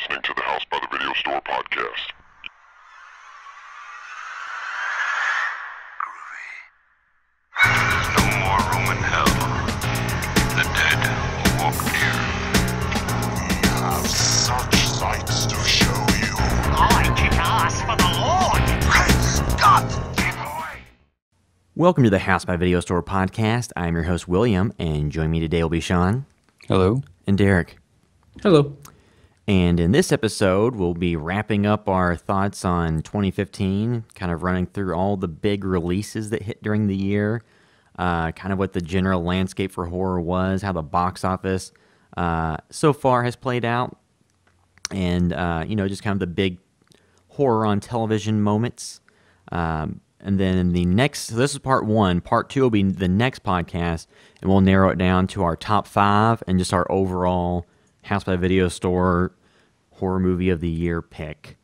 listening to the House by the Video Store podcast. There's no more room in hell. The dead will walk here. We have such sights to show you. I kick ass for the Lord! Great Scott! Get away! Welcome to the House by Video Store podcast. I'm your host, William, and joining me today will be Sean. Hello. And Derek. Hello. And in this episode, we'll be wrapping up our thoughts on 2015, kind of running through all the big releases that hit during the year, kind of what the general landscape for horror was, how the box office so far has played out, and, just kind of the big horror on television moments. And then in the next, so this is part one. Part two will be the next podcast, and we'll narrow it down to our top 5 and just our overall House by Video Store horror movie of the year pick.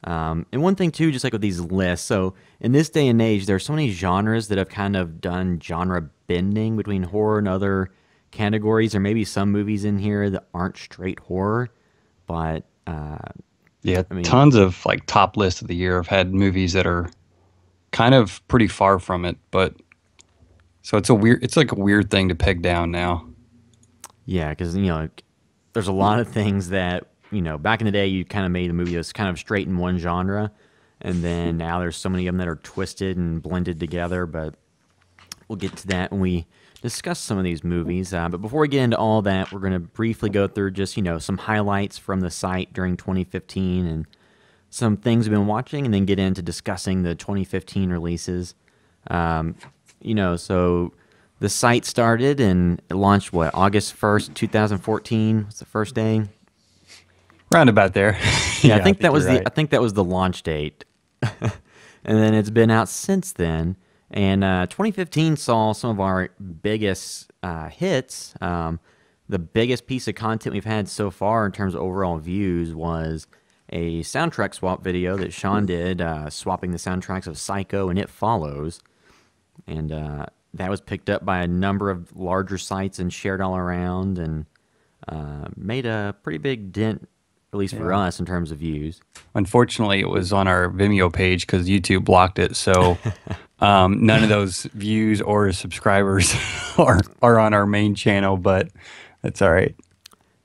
And one thing too, just like with these lists, so in this day and age, there's so many genres that have kind of done genre bending between horror and other categories. There may be some movies in here that aren't straight horror, but tons of like top lists of the year have had movies that are kind of pretty far from it, but so it's like a weird thing to peg down now. Yeah, because there's a lot of things that, back in the day, you kind of made a movie that's kind of straight in one genre, and then now there's so many of them that are twisted and blended together, but we'll get to that when we discuss some of these movies. But before we get into all that, we're going to briefly go through just, some highlights from the site during 2015 and some things we've been watching, and then get into discussing the 2015 releases. So the site started and it launched, August 1st, 2014 was the first day? Round about there. Yeah, I think that was I think that was the launch date. And then it's been out since then. And 2015 saw some of our biggest hits. The biggest piece of content we've had so far in terms of overall views was a soundtrack swap video that Sean did, swapping the soundtracks of Psycho and It Follows. And that was picked up by a number of larger sites and shared all around, and made a pretty big dent, at least for us, in terms of views. Unfortunately, it was on our Vimeo page because YouTube blocked it, so none of those views or subscribers are on our main channel, but that's all right.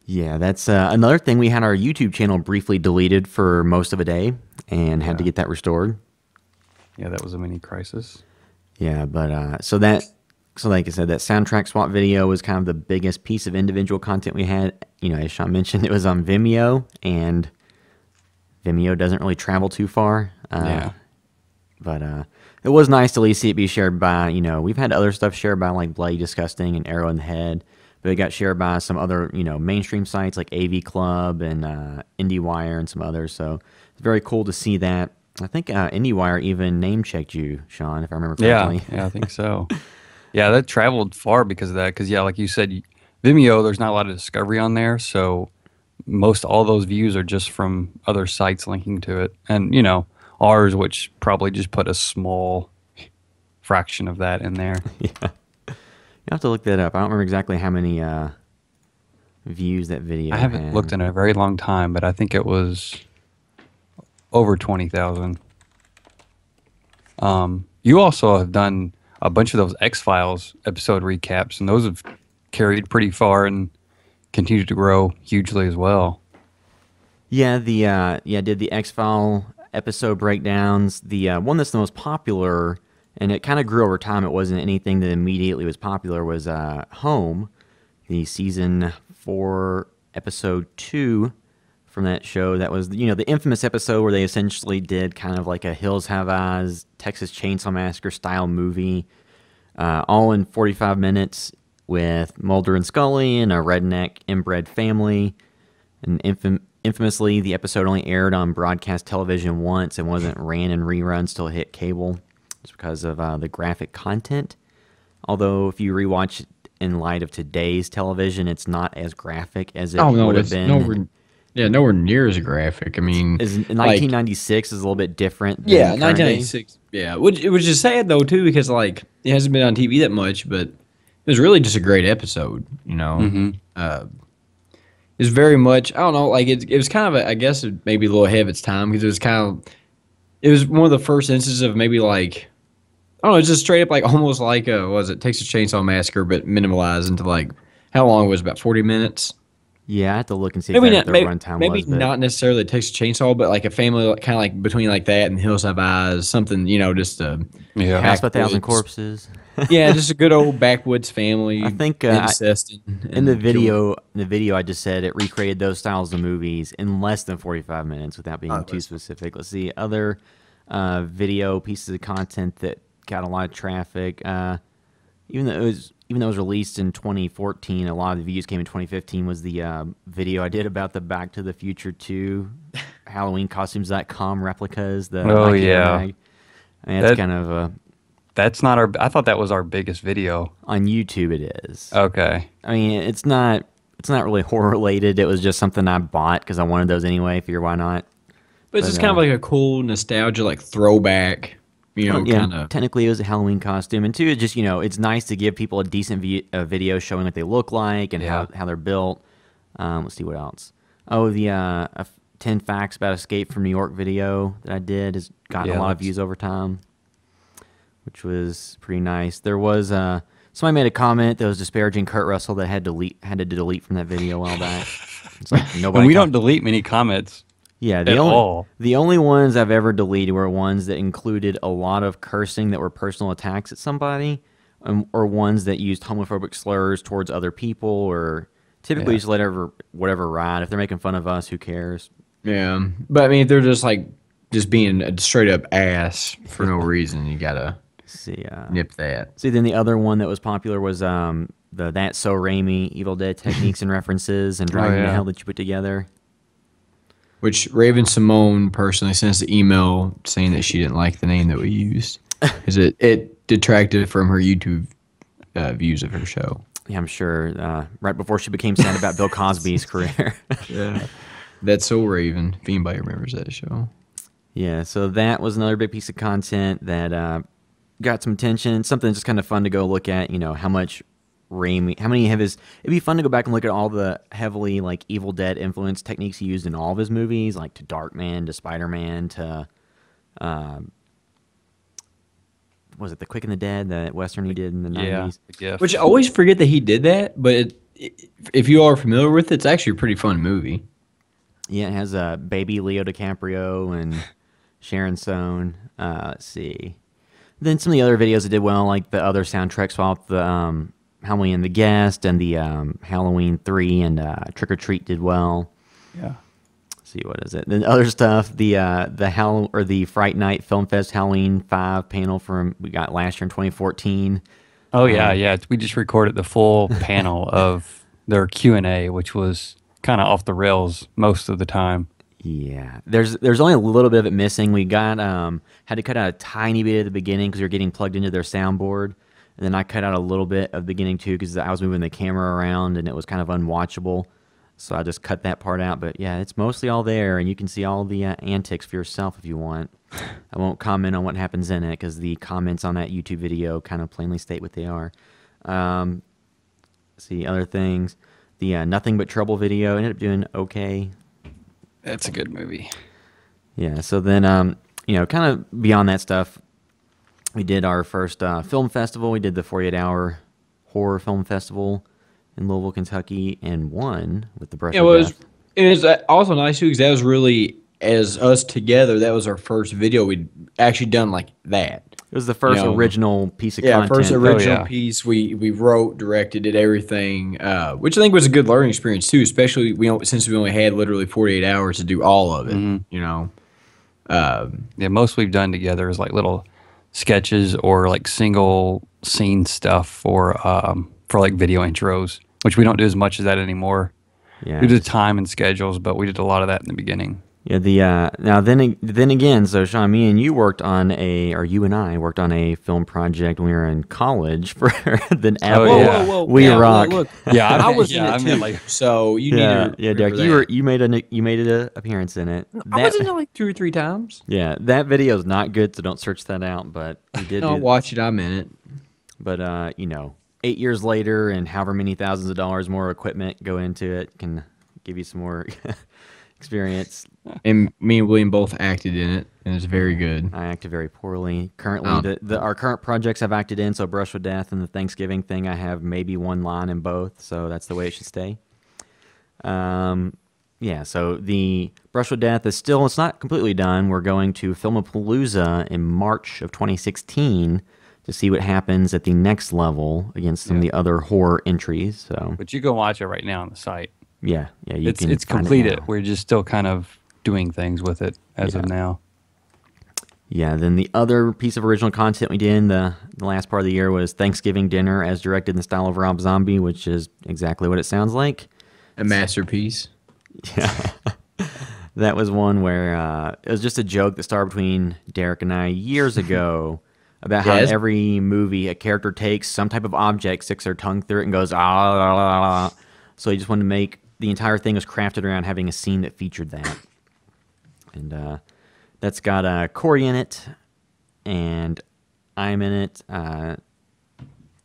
Yeah, that's another thing. We had our YouTube channel briefly deleted for most of a day and had to get that restored. Yeah, that was a mini crisis. Yeah, but so like I said, that soundtrack swap video was kind of the biggest piece of individual content we had. As Sean mentioned, it was on Vimeo, and Vimeo doesn't really travel too far. But it was nice to at least see it be shared by, we've had other stuff shared by like Bloody Disgusting and Arrow in the Head, but it got shared by some other, mainstream sites like AV Club and IndieWire and some others. So it's very cool to see that. I think IndieWire even name-checked you, Sean, if I remember correctly. Yeah, I think so. Yeah, that traveled far because of that. Because, like you said, Vimeo, there's not a lot of discovery on there. So all those views are just from other sites linking to it. And, ours, which probably just put a small fraction of that in there. Yeah. You have to look that up. I don't remember exactly how many views that video I haven't looked in a very long time, but I think it was over 20,000. You also have done a bunch of those X-Files episode recaps, and those have carried pretty far and continued to grow hugely as well. Yeah, did the X-File episode breakdowns. The one that's the most popular, and it kind of grew over time. It wasn't anything that immediately was popular. Was Home, the season 4 episode 2 from that show. That was the infamous episode where they essentially did kind of like a Hills Have Eyes, Texas Chainsaw Massacre style movie, all in 45 minutes with Mulder and Scully and a redneck inbred family. And infamously, the episode only aired on broadcast television once and wasn't ran in reruns till it hit cable. It's because of the graphic content. Although if you rewatch it in light of today's television, it's not as graphic as it would have been. Nowhere near as graphic. I mean, 1996 is a little bit different. Than 1996. Yeah, which is sad though too, because it hasn't been on TV that much, but it was really just a great episode. It's very much, I don't know, like it was kind of I guess maybe a little ahead of its time because it was one of the first instances of maybe like, I don't know, it's just straight up like almost like what was it, Texas Chainsaw Massacre, but minimalized into like, how long was it, about 40 minutes? Yeah, I have to look and see Maybe exactly not, what the runtime maybe was, but not necessarily a Texas Chainsaw, but like a family kind of like between like that and Hills Have Eyes, something, just Yeah. House by a Thousand backwoods. Corpses. Yeah, just a good old backwoods family. I think incest in the video I just said it recreated those styles of movies in less than 45 minutes without being too specific. Let's see other video pieces of content that got a lot of traffic. Even though it was released in 2014, a lot of the views came in 2015. Was the video I did about the Back to the Future 2 HalloweenCostumes.com replicas? The Oh, Nike Air yeah. Mag. I mean, that's kind of That's not our. I thought that was our biggest video. on YouTube. It is. Okay. I mean, it's not really horror related. It was just something I bought because I wanted those anyway. Figure why not? But it's just kind of like a cool nostalgia, like throwback, Yeah, kind of. technically it was a Halloween costume, and two, it's just it's nice to give people a decent video showing what they look like and Yeah. how they're built. Let's see what else. Oh, the 10 facts about Escape from New York video that I did has gotten a lot of views over time, which was pretty nice. There was somebody made a comment that was disparaging Kurt Russell that had to delete from that video a while back. It's like nobody. And we don't delete many comments. Yeah, at all. the only ones I've ever deleted were ones that included a lot of cursing that were personal attacks at somebody, or ones that used homophobic slurs towards other people, or typically just whatever ride. If they're making fun of us, who cares? Yeah, but I mean, if they're just being a straight up ass for no reason, you gotta See, nip that. then the other one that was popular was the That's So Raimi Evil Dead techniques and references and Driving to yeah. Hell that you put together. Which Raven Simone personally sent us an email saying that she didn't like the name that we used because it detracted from her YouTube views of her show. Yeah, I'm sure. Right before she became sad about Bill Cosby's career. Yeah, that's so Raven. If anybody remembers that show. Yeah, so that was another big piece of content that got some attention. Something just kind of fun to go look at. How much Raimi, how many of his. It'd be fun to go back and look at all the heavily like Evil Dead influence techniques he used in all of his movies, like to Darkman, to Spider-Man, to was it The Quick and the Dead, that western he did in the 90s? The gift. Which I always forget that he did that, but if you are familiar with it, it's actually a pretty fun movie. Yeah, it has baby Leo DiCaprio and Sharon Stone. Let's see. Then some of the other videos that did well, like the other soundtrack swap, the Halloween and the Guest and the Halloween 3 and Trick or Treat did well. Yeah. Let's see, what is it? Then other stuff, the Fright Night Film Fest Halloween 5 panel we got last year in 2014. Oh yeah. We just recorded the full panel of their Q&A, which was kind of off the rails most of the time. Yeah, there's only a little bit of it missing. We got had to cut out a tiny bit at the beginning because we were getting plugged into their soundboard, and then I cut out a little bit of the beginning too because I was moving the camera around and it was kind of unwatchable. So I just cut that part out. But yeah, it's mostly all there, and you can see all the antics for yourself if you want. I won't comment on what happens in it because the comments on that YouTube video kind of plainly state what they are. See other things. The Nothing But Trouble video ended up doing okay. That's a good movie. Yeah, so then, kind of beyond that stuff, we did our first film festival. We did the 48-hour horror film festival in Louisville, Kentucky, and won with the Brush Yeah, of Death. it was also nice too because that was really, as us together, that was our first video we'd actually done like that. It was the first original piece of Yeah, content. first original piece. We wrote, directed, did everything, which I think was a good learning experience too. Especially since we only had literally 48 hours to do all of it. Yeah, most we've done together is like little sketches or like single scene stuff for like video intros, which we don't do as much as that anymore. Yeah, due to time and schedules, but we did a lot of that in the beginning. Yeah, now then again, so Sean, you and I worked on a film project when we were in college for the Whoa. We Yeah, Rock. Look, Yeah, I was in I it too. meant like So you need to Derek, remember you made an appearance in it. I was in it like 2 or 3 times. Yeah, that video is not good, so don't search that out. But we did. I'll watch it. I'm in it. But 8 years later, and however many thousands of dollars more equipment go into it, can give you some more experience. And me and William both acted in it, and it's very good. I acted very poorly. Currently, our current projects I've acted in, so Brush with Death and the Thanksgiving thing, I have maybe one line in both, so that's the way it should stay. Yeah, so the Brush with Death is still, it's not completely done. We're going to Filmapalooza in March of 2016 to see what happens at the next level against some of the other horror entries. So, But you can watch it right now on the site. yeah, you can. It's find completed. now. We're just still kind of doing things with it as of now. Yeah, then the other piece of original content we did in the last part of the year was Thanksgiving dinner as directed in the style of Rob Zombie, which is exactly what it sounds like. A masterpiece. Yeah. That was one where it was just a joke that started between Derek and I years ago about how in every movie a character takes some type of object, sticks their tongue through it, and goes, ah, la, la, la. So he just wanted to make the entire thing was crafted around having a scene that featured that. And that's got Corey in it, and I'm in it.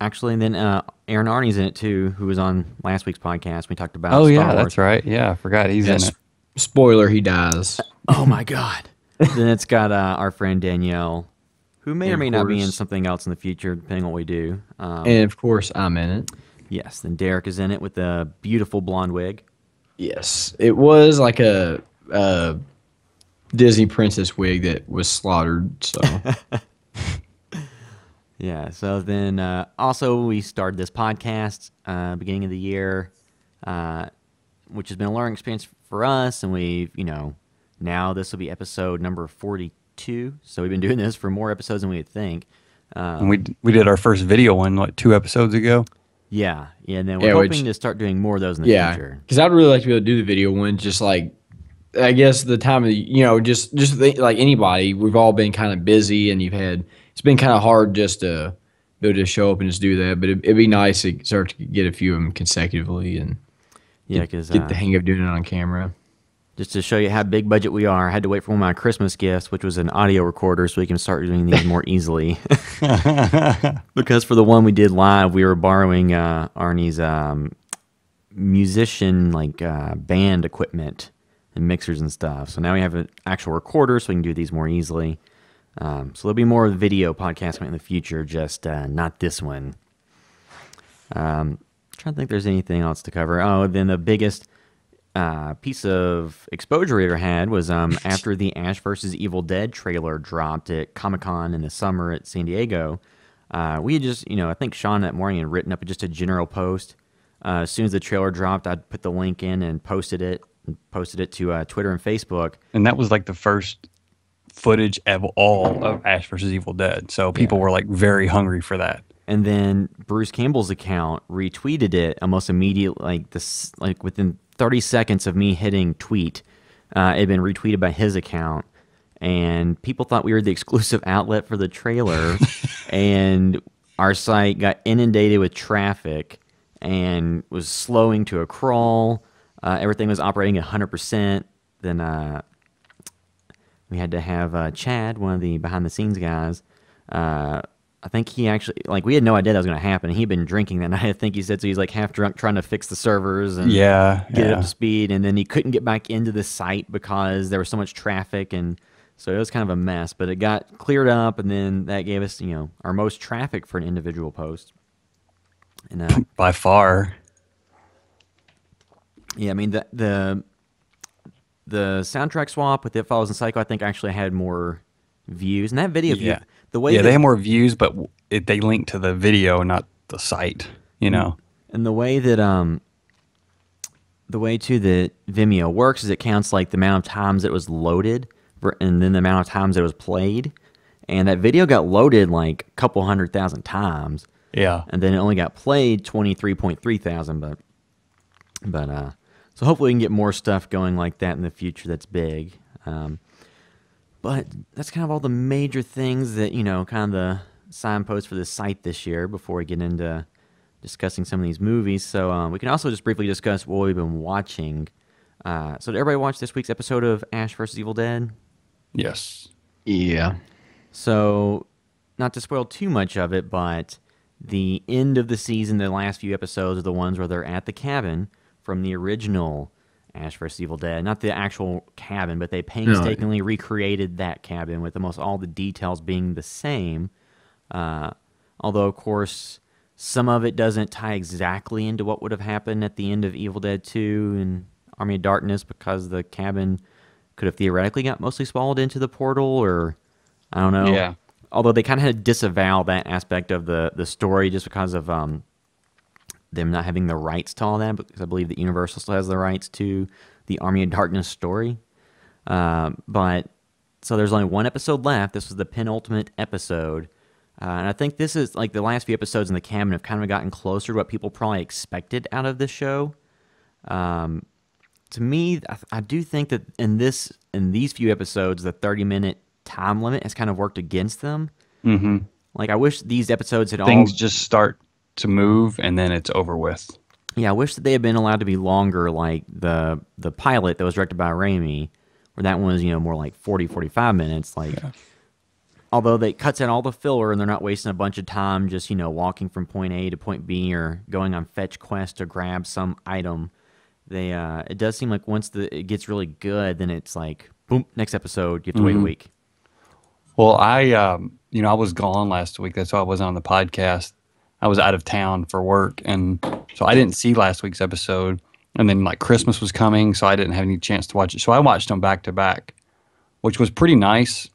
Actually, and then Aaron Arnie's in it too, who was on last week's podcast. We talked about Star Wars. That's right. Yeah, I forgot he's in it. Spoiler, he dies. Oh my God. Then it's got our friend Danielle, who may or may not be in something else in the future, depending on what we do. And of course, I'm in it. Yes, then Derek is in it with a beautiful blonde wig. Yes, it was like a Disney princess wig that was slaughtered. So yeah. So then also we started this podcast beginning of the year, which has been a learning experience for us, and we've now this will be episode number 42. So we've been doing this for more episodes than we would think. And we did our first video one 2 episodes ago. Yeah, and then we're hoping to start doing more of those in the future. Because I'd really like to be able to do the video one, just like, I guess the time of like anybody, we've all been kind of busy, and it's been kind of hard just to be able to show up and just do that. But it'd be nice to start to get a few of them consecutively and get the hang of doing it on camera. Just to show you how big budget we are, I had to wait for one of my Christmas gifts, which was an audio recorder, so we can start doing these more easily. Because for the one we did live, we were borrowing Arnie's musician band equipment and mixers and stuff. So now we have an actual recorder, so we can do these more easily. So there'll be more video podcasting in the future, just not this one. Trying to think if there's anything else to cover. Oh, then the biggest piece of exposure we ever had was after the Ash vs. Evil Dead trailer dropped at Comic-Con in the summer at San Diego. We had just, I think Sean that morning had written up just a general post. As soon as the trailer dropped, I'd put the link in and posted it to Twitter and Facebook. And that was like the first footage of all of Ash vs. Evil Dead. So people were very hungry for that. And then Bruce Campbell's account retweeted it almost immediately, within 30 seconds of me hitting tweet. It had been retweeted by his account, and people thought we were the exclusive outlet for the trailer, and our site got inundated with traffic and was slowing to a crawl. Everything was operating at 100%. Then we had to have Chad, one of the behind-the-scenes guys. I think he actually, we had no idea that was going to happen. He'd been drinking that night, I think he said, so he's half drunk trying to fix the servers and get it up to speed. And then he couldn't get back into the site because there was so much traffic. And so it was kind of a mess, but it got cleared up. And then that gave us, our most traffic for an individual post. And by far. Yeah, I mean, the soundtrack swap with It Follows and Psycho, I think actually had more views. And that video, they have more views, but they link to the video, not the site. And the way that the way that Vimeo works is it counts the amount of times it was loaded, and then the amount of times it was played. And that video got loaded a couple 100,000 times. Yeah, and then it only got played 23.3 thousand. But so hopefully we can get more stuff going like that in the future. That's big. But that's kind of all the major things that, kind of the signposts for this site this year before we get into discussing some of these movies. So we can also just briefly discuss what we've been watching. So did everybody watch this week's episode of Ash vs. Evil Dead? Yes. Yeah. So not to spoil too much of it, but the end of the season, the last few episodes are the ones where they're at the cabin from the original Ash vs. Evil Dead. Not the actual cabin, but they painstakingly recreated that cabin with almost all the details being the same. Although, of course, some of it doesn't tie exactly into what would have happened at the end of Evil Dead 2 and Army of Darkness, because the cabin could have theoretically got mostly swallowed into the portal, or I don't know. Yeah. Although they kind of had to disavow that aspect of the story just because of them not having the rights to all that, because I believe that Universal still has the rights to the Army of Darkness story. But so there's only one episode left. This was the penultimate episode. And I think this is like the last few episodes in the cabin have kind of gotten closer to what people probably expected out of this show. To me, I do think that in these few episodes, the 30-minute time limit has kind of worked against them. Mm-hmm. Like, I wish these episodes had Things just start to move, and then it's over with. Yeah, I wish that they had been allowed to be longer, like the pilot that was directed by Raimi, where that one was, more like 40, 45 minutes. Like, although they cuts out all the filler and they're not wasting a bunch of time just, walking from point A to point B or going on fetch quest to grab some item. It does seem like once it gets really good, then it's like, boom, next episode, you have to wait a week. Well, I was gone last week. That's why I wasn't on the podcast. I was out of town for work, and so I didn't see last week's episode. And then, like, Christmas was coming, so I didn't have any chance to watch it. So I watched them back to back, which was pretty nice.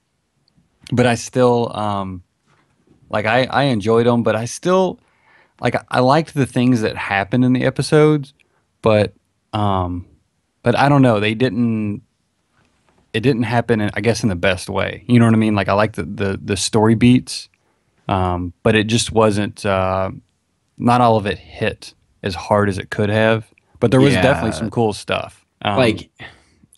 But I still, I enjoyed them, but I still, I liked the things that happened in the episodes, but I don't know. It didn't happen, I guess, in the best way. You know what I mean? Like, I like the story beats, but it just wasn't, not all of it hit as hard as it could have. But there was definitely some cool stuff.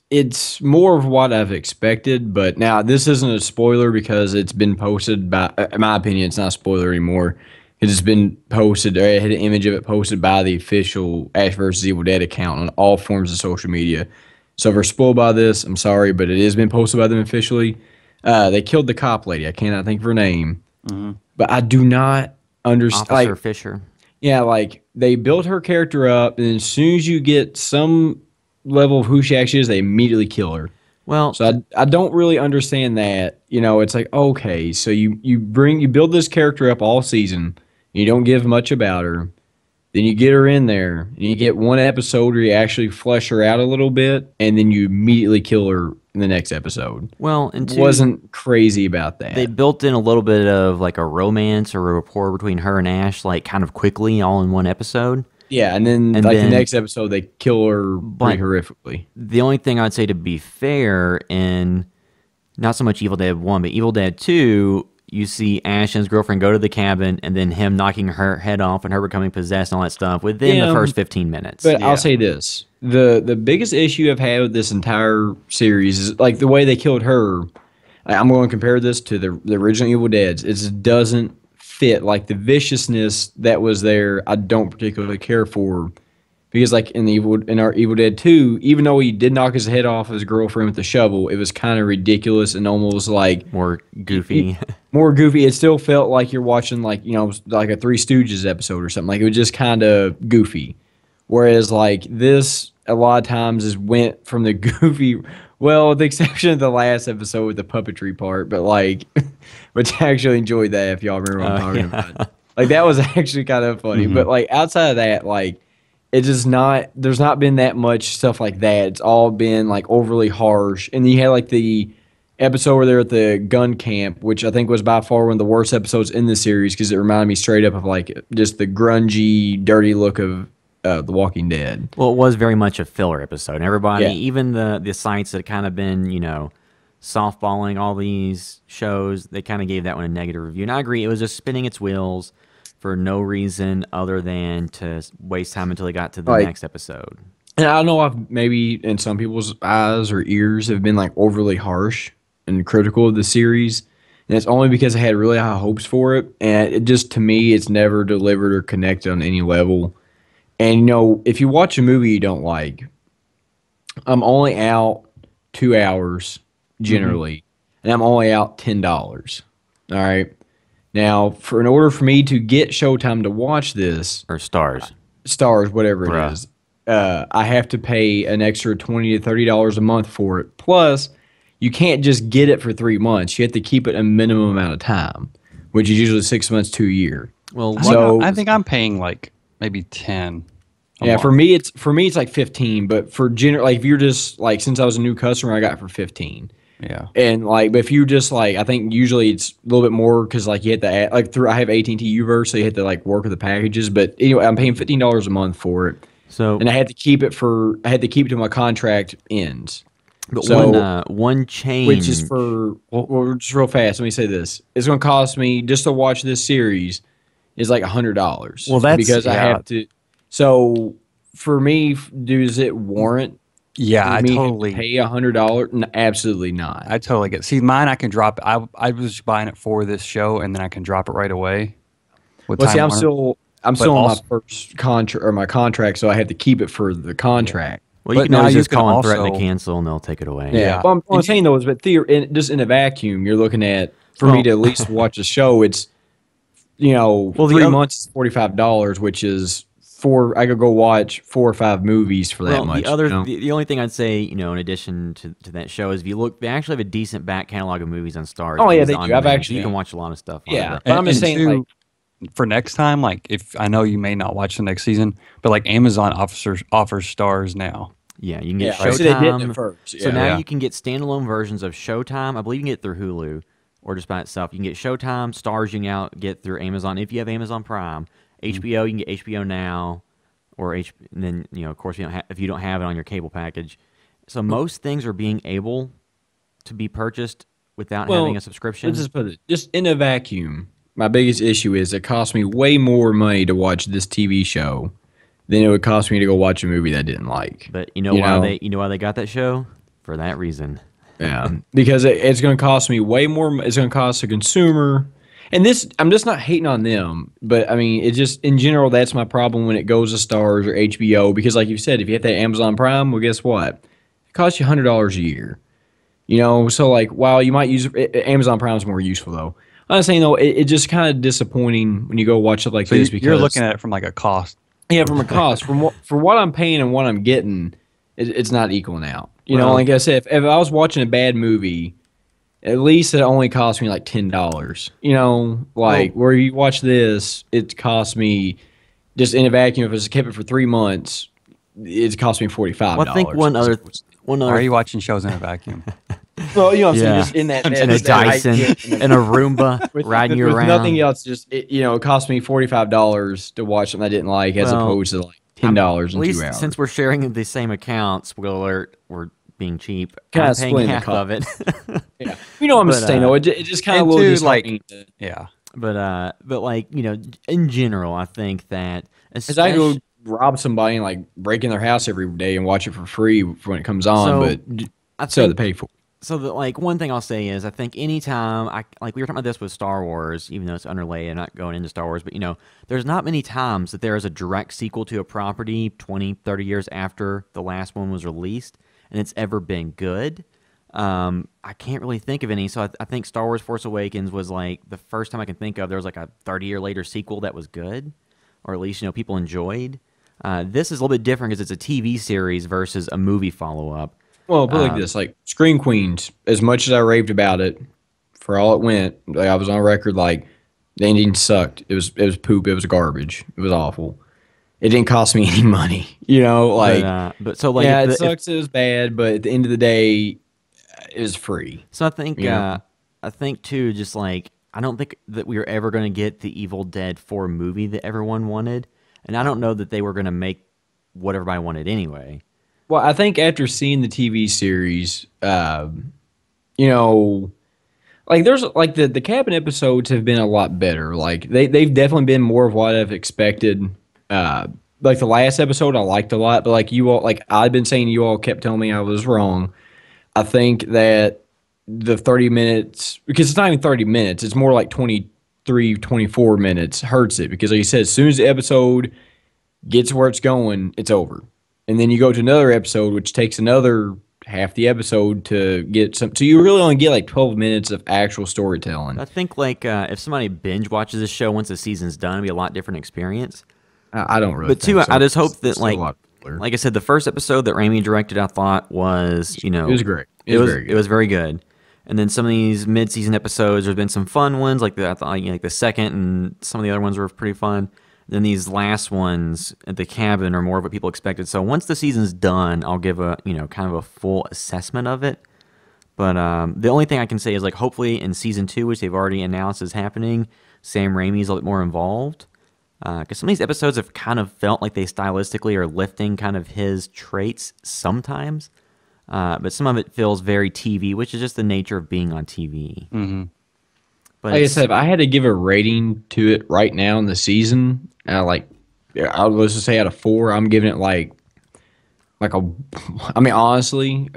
It's more of what I've expected, but now this isn't a spoiler because it's been posted by, in my opinion, it's not a spoiler anymore. It's been posted, or I had an image of it posted by the official Ash vs. Evil Dead account on all forms of social media. So if we're spoiled by this, I'm sorry, but it has been posted by them officially. They killed the cop lady. I cannot think of her name. Mm-hmm. But I do not understand. Officer Fisher. Yeah, they built her character up, and as soon as you get some level of who she actually is, they immediately kill her. Well, so I don't really understand that. It's like, okay, so you build this character up all season, you don't give much about her, then you get her in there, and you get one episode where you actually flesh her out a little bit, and then you immediately kill her in the next episode. Well, and wasn't crazy about that. They built in a little bit of like a romance or a rapport between her and Ash, like kind of quickly, all in one episode. Yeah, and then the next episode they kill her pretty horrifically. The only thing I'd say, to be fair, in not so much Evil Dead 1, but Evil Dead 2, you see Ash and his girlfriend go to the cabin, and then him knocking her head off and her becoming possessed and all that stuff within the first 15 minutes. But I'll say this. The biggest issue I've had with this entire series is like the way they killed her. I'm going to compare this to the original Evil Deads. It doesn't fit. Like, the viciousness that was there, I don't particularly care for. Because like in our Evil Dead 2, even though he did knock his head off his girlfriend with the shovel, it was kind of ridiculous and almost like more goofy. More goofy. It still felt like you're watching like a Three Stooges episode or something. Like, it was just kind of goofy. Whereas like this, a lot of times went from the goofy. Well, with the exception of the last episode with the puppetry part, but which I actually enjoyed that. If y'all remember what I'm talking about, like that was actually kind of funny. Mm-hmm. But like outside of that, like. It's just not. There's not been that much stuff like that. It's all been like overly harsh. And then you had like the episode where they're at the gun camp, which I think was by far one of the worst episodes in the series because it reminded me straight up of like just the grungy, dirty look of The Walking Dead. Well, it was very much a filler episode. And everybody, even the sites that kind of been softballing all these shows, they kind of gave that one a negative review. And I agree, it was just spinning its wheels for no reason other than to waste time until they got to the next episode. And I don't know if maybe in some people's eyes or ears have been like overly harsh and critical of the series. And it's only because I had really high hopes for it. And it just, to me, it's never delivered or connected on any level. And, if you watch a movie you don't like, I'm only out 2 hours generally. And I'm only out $10. All right. Now, in order for me to get Showtime to watch this, or Stars, whatever it is, I have to pay an extra $20 to $30 a month for it. Plus, you can't just get it for 3 months. You have to keep it a minimum amount of time, which is usually 6 months to a year. Well, So I think I'm paying like maybe 10. a yeah, for month. me it's like 15, but for general, like if you're just like, since I was a new customer, I got it for 15. Yeah. And like, but if you just like, I think usually it's a little bit more because like you had to add, like through, I have AT&T Uverse, so you had to like work with the packages. But anyway, I'm paying $15 a month for it, so and I had to keep it till my contract ends. but so- one change, Which is for, well, just real fast. Let me say this: it's going to cost me just to watch this series is like $100. Well, that's- because I yeah. have to. So for me, does it warrant? Yeah, for I me totally. to pay $100? Absolutely not. I totally get. See, mine I can drop. I was buying it for this show, and then I can drop it right away. With Well, see, Time I'm Warner. still on also- my first contract or my contract, so I had to keep it for the contract. well, you but can now always you just can call and threaten to also- cancel, and they'll take it away. Yeah. Yeah. Well, I'm And saying though is, but just in a vacuum, you're looking at for Well- me to at least watch a show. It's well, the 3 oth- months is $45, which is I could go watch 4 or 5 movies for that Well, much. the other, you know? the only thing I'd say, in addition to that show, is if you look, they actually have a decent back catalog of movies on Stars. Oh, yeah, movies they on do. I've demand, so actually- you can watch a lot of stuff. on Yeah. it. But I'm just saying, two, like- for next time, like if I know you may not watch the next season, but like Amazon offers Stars now. Yeah, you can get Yeah, so they didn't Showtime. at first. So yeah. now Yeah. you can get standalone versions of Showtime. I believe you can get it through Hulu or just by itself. You can get Showtime, Stars you can get through Amazon if you have Amazon Prime. HBO, you can get HBO Now, or and then of course if you don't have it on your cable package. So most things are being able to be purchased without having a subscription. Let's just put it just in a vacuum. My biggest issue is it costs me way more money to watch this TV show than it would cost me to go watch a movie that I didn't like. But You know? why they got that show? For that reason. Yeah, because it's going to cost me way more. It's going to cost the consumer. And this, I'm just not hating on them, but I mean, it just in general, that's my problem when it goes to Stars or HBO. Because, like you said, if you have that Amazon Prime, well, guess what? It costs you $100 a year. So like, while you might use Amazon Prime is more useful though. I'm saying though, it's just kind of disappointing when you go watch stuff like So this you're because looking at it from like a cost. yeah, from a cost, for what I'm paying and what I'm getting, it's not equaling out. Well- Like I said, if I was watching a bad movie, at least it only cost me like $10. Where you watch this, it cost me just in a vacuum. If I just kept it for 3 months, it cost me $45. Well, I think one other Why are you watching shows in a vacuum? Well, what I'm saying, Yeah. just in that, And a just that Dyson idea. and a Roomba riding you with around. nothing else, just it cost me $45 to watch something I didn't like, as Well, opposed to like $10 At in least 2 hours. since we're sharing the same accounts, spoiler alert, we're being cheap. Kinda I'm paying splitting the half cost. of it. Yeah. What I'm But, saying though, it just kind of and a little two, like- disheartening. Yeah. But like in general, I think that Because I go especially- rob somebody and like break in their house every day and watch it for free when it comes on, So, but I still have to think pay for it. so. Like one thing I'll say is I think anytime like we were talking about this with Star Wars, even though it's unrelated, not going into Star Wars, but there's not many times that there is a direct sequel to a property 20, 30 years after the last one was released, and it's ever been good. I can't really think of any, so I think Star Wars Force Awakens was like the first time I can think of there was like a 30-year later sequel that was good, or at least people enjoyed. This is a little bit different because it's a TV series versus a movie follow-up. Well, put it like this, like Scream Queens, as much as I raved about it, for all it went, like I was on record like the ending sucked. It was poop. It was garbage. It was awful. It didn't cost me any money. But so like yeah, if it sucks. It was bad, but at the end of the day, it was free. So I think Yeah. I think too, just like I don't think that we were ever going to get the Evil Dead 4 movie that everyone wanted, and I don't know that they were going to make what everybody wanted anyway. Well, I think after seeing the TV series, like there's like the cabin episodes have been a lot better. Like they've definitely been more of what I've expected. Like the last episode I liked a lot, but like you all, like I've been saying, you all kept telling me I was wrong. I think that the 30 minutes, because it's not even 30 minutes, it's more like 23, 24 minutes hurts it, because like you said, as soon as the episode gets where it's going, it's over. And then you go to another episode, which takes another half the episode to get some. So you really only get like 12 minutes of actual storytelling. I think like if somebody binge watches this show once the season's done, it'd be a lot different experience. I don't really. But too, think so. I just hope that Still like a lot. spoiler. like I said, the first episode that Raimi directed, I thought was, It was great. It was very good. it was very good. And then some of these mid-season episodes, there's been some fun ones, like I thought, like the second, and some of the other ones were pretty fun. Then these last ones at the cabin are more of what people expected. So once the season's done, I'll give a kind of a full assessment of it. But the only thing I can say is, like, hopefully in season 2, which they've already announced is happening, Sam Raimi's a little bit more involved. Because some of these episodes have kind of felt like they stylistically are lifting kind of his traits sometimes. But some of it feels very TV, which is just the nature of being on TV. Mm-hmm. But Like I said, if I had to give a rating to it right now in the season, let's just say out of 4, I'm giving it like honestly,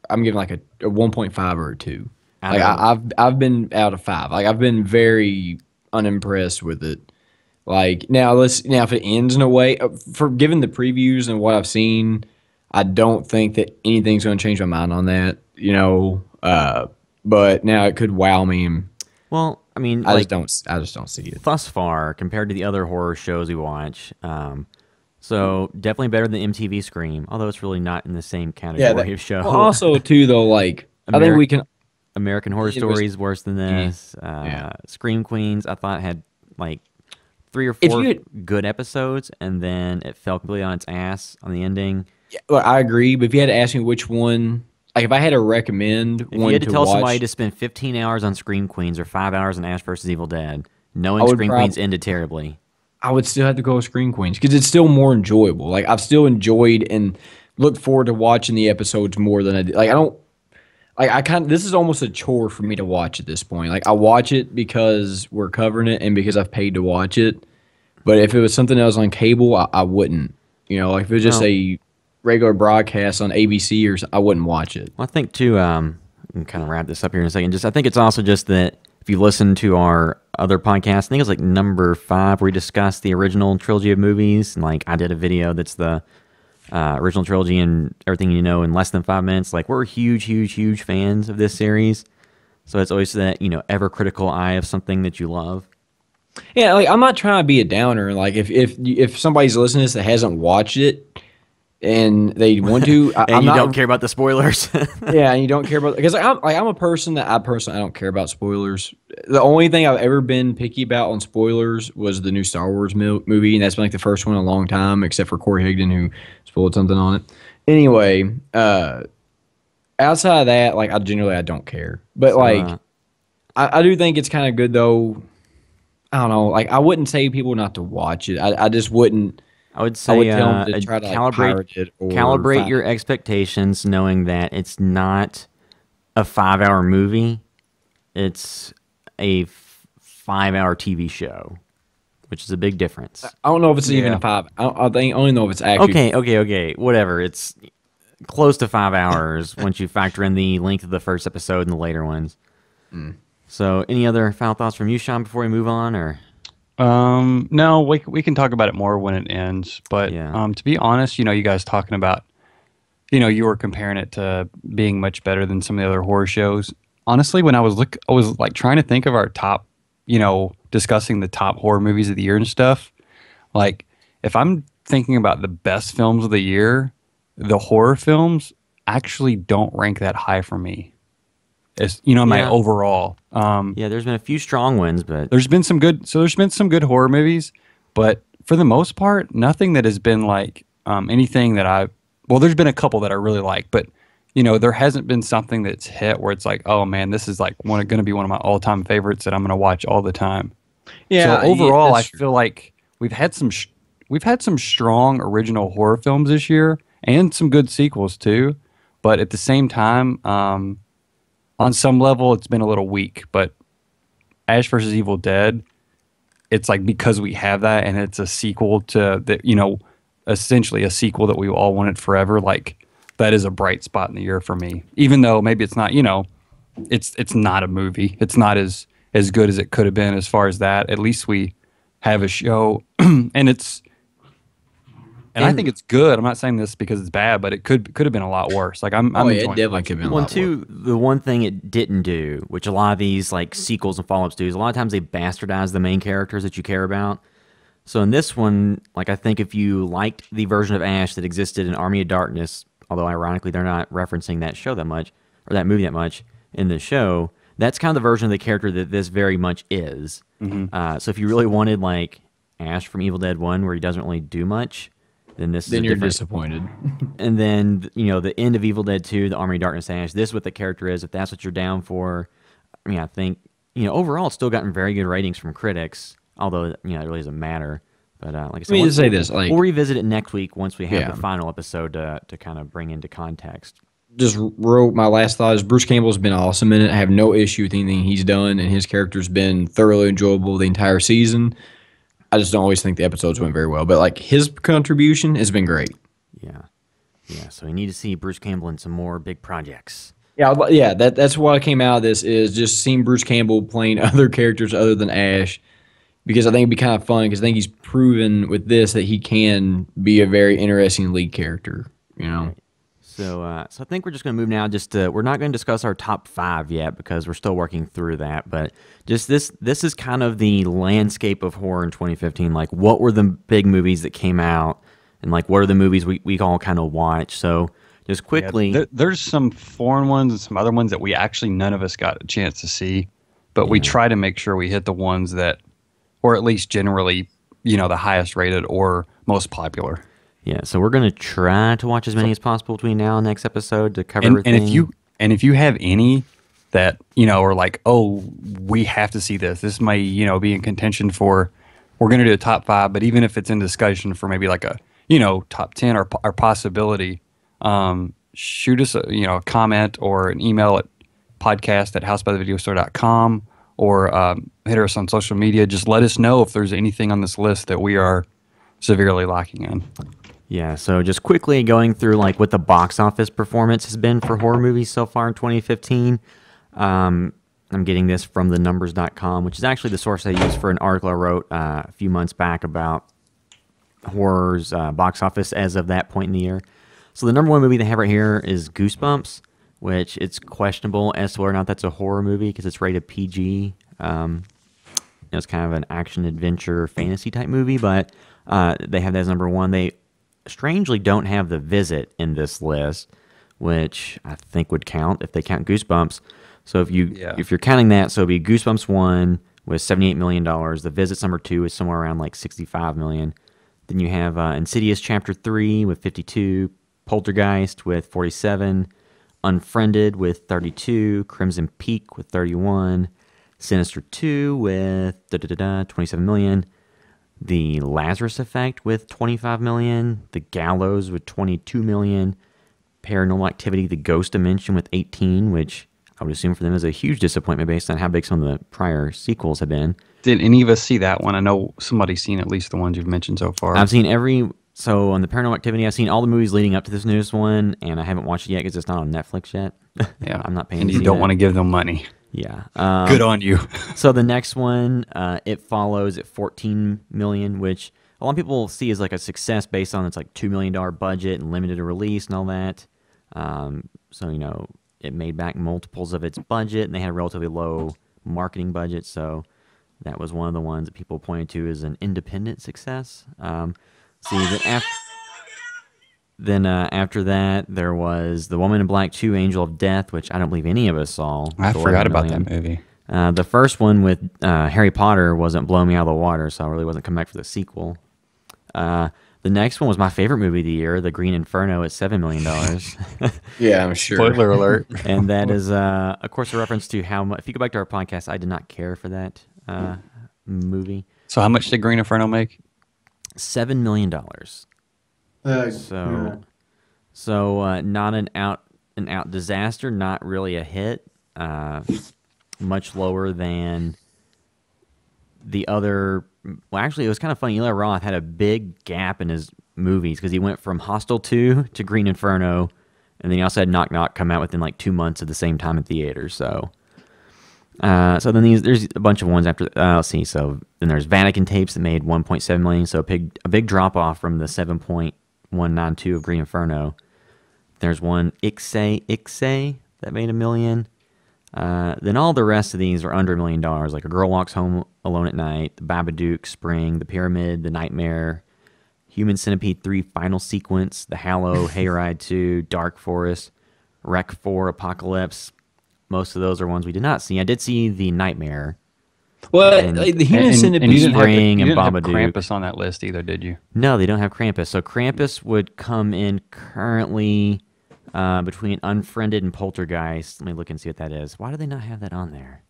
I'm giving like a 1.5 or a 2. Like I've been out of 5. Like I've been very unimpressed with it. Like now if it ends in a way, for given the previews and what I've seen, I don't think that anything's going to change my mind on that. But now it could wow me. well, I mean, I like, just don't see it. thus far, compared to the other horror shows we watch, so definitely better than MTV Scream, although it's really not in the same category of show. Well, also too though, like I think we can. American Horror It was- Stories worse than this. Yeah. Scream Queens, I thought had like 3 or If 4 you had- good episodes, and then it fell completely on its ass on the ending. Well, I agree, but if you had to ask me which one, like if I had to recommend If one you had to tell watch, somebody to spend 15 hours on Scream Queens or 5 hours on Ash vs. Evil Dead, knowing I would Scream Queens ended terribly. I would still have to go with Screen Queens because it's still more enjoyable. Like I've still enjoyed and looked forward to watching the episodes more than I did. Like I don't. Like I kind of, this is almost a chore for me to watch at this point. Like I watch it because we're covering it and because I've paid to watch it. But if it was something else on cable, I wouldn't. Like if it was just a regular broadcast on ABC I wouldn't watch it. Well, I think too, we can kind of wrap this up here in a second. I think it's also just that if you listen to our other podcast, I think it's like number 5, where we discussed the original trilogy of movies. And like I did a video that's the original trilogy and everything you know in less than 5 minutes. Like we're huge fans of this series. So it's always that, ever critical eye of something that you love. Yeah, like I'm not trying to be a downer. Like if somebody's listening to this that hasn't watched it and they want to, And you don't care about the spoilers. yeah, and you don't care about because I'm a person that I don't care about spoilers. The only thing I've ever been picky about on spoilers was the new Star Wars movie, and that's been like the first one in a long time, except for Corey Higdon who spoiled something on it. Anyway, outside of that, like I don't care. But I do think it's kind of good though. I don't know. Like I wouldn't say people not to watch it. I just wouldn't. I would say I would tell them to try to calibrate, pirate it or calibrate your expectations, knowing that it's not a 5-hour movie. It's a 5-hour TV show, which is a big difference. I don't know if it's even a 5. I think I only know if it's actually Okay. Whatever. It's close to 5 hours once you factor in the length of the first episode and the later ones. So, any other final thoughts from you, Sean, before we move on, or? No, we can talk about it more when it ends. But to be honest, you guys talking about, you were comparing it to being much better than some of the other horror shows. Honestly, when I was like trying to think of our top, discussing the top horror movies of the year and stuff. Like, if I'm thinking about the best films of the year, the horror films actually don't rank that high for me. It's, my overall. There's been a few strong ones, but there's been some good horror movies, but for the most part, nothing that has been like anything that there's been a couple that I really like, but there hasn't been something that's hit where it's like, oh man, this is like going to be one of my all-time favorites that I'm going to watch all the time. Yeah. So overall, I true. feel like we've had some strong original horror films this year and some good sequels too, but at the same time, on some level, it's been a little weak, but Ash vs. Evil Dead, it's like because we have that and it's a sequel to the, essentially a sequel that we all wanted forever. Like that is a bright spot in the year for me, even though maybe it's not, it's not a movie. It's not as good as it could have been as far as that. At least we have a show and I think it's good. I'm not saying this because it's bad, but it could have been a lot worse. Like I'm it enjoying definitely could have been a lot worse. the one thing it didn't do, which a lot of these like sequels and follow-ups do, is a lot of times they bastardize the main characters that you care about. So in this one, like I think if you liked the version of Ash that existed in Army of Darkness, although ironically they're not referencing that show that much or that movie that much in the show, that's kind of the version of the character that this very much is. So if you really wanted like Ash from Evil Dead 1 where he doesn't really do much, then this is Then a you're different... disappointed. And then, the end of Evil Dead 2, the Army of Darkness Ash, this is what the character is. If that's what you're down for, I mean, I think, overall it's still gotten very good ratings from critics, although, it really doesn't matter. But like I said, Let me just say this. Like, we'll revisit it next week once we have Yeah. the final episode to kind of bring into context. just wrote my last thought is Bruce Campbell's been awesome in it. I have no issue with anything he's done, and his character's been thoroughly enjoyable the entire season. I just don't always think the episodes went very well, but like his contribution has been great. Yeah. So we need to see Bruce Campbell in some more big projects. Yeah. That's what came out of this is just seeing Bruce Campbell playing other characters other than Ash, because I think it'd be kind of fun. Because I think he's proven with this that he can be a very interesting lead character. So I think we're just going to move now. We're not going to discuss our top 5 yet because we're still working through that. But just this is kind of the landscape of horror in 2015. Like, what were the big movies that came out, and like, what are the movies we all kind of watch? So just quickly, there's some foreign ones and some other ones that we actually none of us got a chance to see, but we try to make sure we hit the ones that, or at least generally, the highest rated or most popular. Yeah, so we're going to try to watch as many as possible between now and next episode to cover everything. And if you have any that, are like, oh, we have to see this. This may, be in contention for, we're going to do a top 5, but even if it's in discussion for maybe like a, top 10 or possibility, shoot us a comment or an email at podcast@housebythevideostore.com or hit us on social media. Just let us know if there's anything on this list that we are severely lacking in. Yeah, so just quickly going through like what the box office performance has been for horror movies so far in 2015. I'm getting this from thenumbers.com, which is actually the source I used for an article I wrote a few months back about horror's box office as of that point in the year. So the number one movie they have right here is Goosebumps, which it's questionable as to whether or not that's a horror movie because it's rated PG. It's kind of an action adventure fantasy type movie, but they have that as number one. They strangely don't have The Visit in this list, which I think would count if they count Goosebumps. So if you're counting that, so it'd be Goosebumps 1 with $78 million. The Visit's number 2 is somewhere around like $65 million. Then you have Insidious Chapter 3 with 52, Poltergeist with 47, Unfriended with 32, Crimson Peak with 31, Sinister 2 with 27 million, The Lazarus Effect with 25 million, The Gallows with 22 million, Paranormal Activity, The Ghost Dimension with 18, which I would assume for them is a huge disappointment based on how big some of the prior sequels have been. Did any of us see that one? I know somebody's seen at least the ones you've mentioned so far. I've seen so on the Paranormal Activity, I've seen all the movies leading up to this newest one, and I haven't watched it yet because it's not on Netflix yet. Yeah, I'm not paying. And you don't want to give them money. Yeah. Good on you. So the next one, It Follows at 14 million, which a lot of people see as like a success based on its like $2 million budget and limited release and all that. So, it made back multiples of its budget, and they had a relatively low marketing budget, so that was one of the ones that people pointed to as an independent success. After that, there was The Woman in Black 2, Angel of Death, which I don't believe any of us saw. I forgot about that movie. The first one with Harry Potter wasn't Blow Me Out of the Water, so I really wasn't coming back for the sequel. The next one was my favorite movie of the year, The Green Inferno, at $7 million. Yeah, I'm sure. Spoiler alert. And that is, of course, a reference to how much, if you go back to our podcast, I did not care for that movie. So how much did Green Inferno make? $7 million. So not an out disaster, not really a hit. Much lower than the other. Well, actually, it was kind of funny. Eli Roth had a big gap in his movies because he went from Hostel 2 to Green Inferno, and then he also had Knock Knock come out within like 2 months at the same time in theaters. So then there's a bunch of ones after. Let's see. So then there's Vatican Tapes that made 1.7 million. So a big drop off from the 7.192 of Green Inferno. There's one Ixay that made $1 million. Then all the rest of these are under $1 million, like A Girl Walks Home Alone at Night, The Babadook, Spring, The Pyramid, The Nightmare, Human Centipede 3 Final Sequence, The Hallow, Hayride 2, Dark Forest, Rec 4, Apocalypse. Most of those are ones we did not see. I did see The Nightmare. Well, And- the Human Centipede. And you didn't have, Spring you and didn't have Babadook. Krampus on that list either, did you? No, they don't have Krampus. So Krampus would come in currently between Unfriended and Poltergeist. Let me look and see what that is. Why do they not have that on there?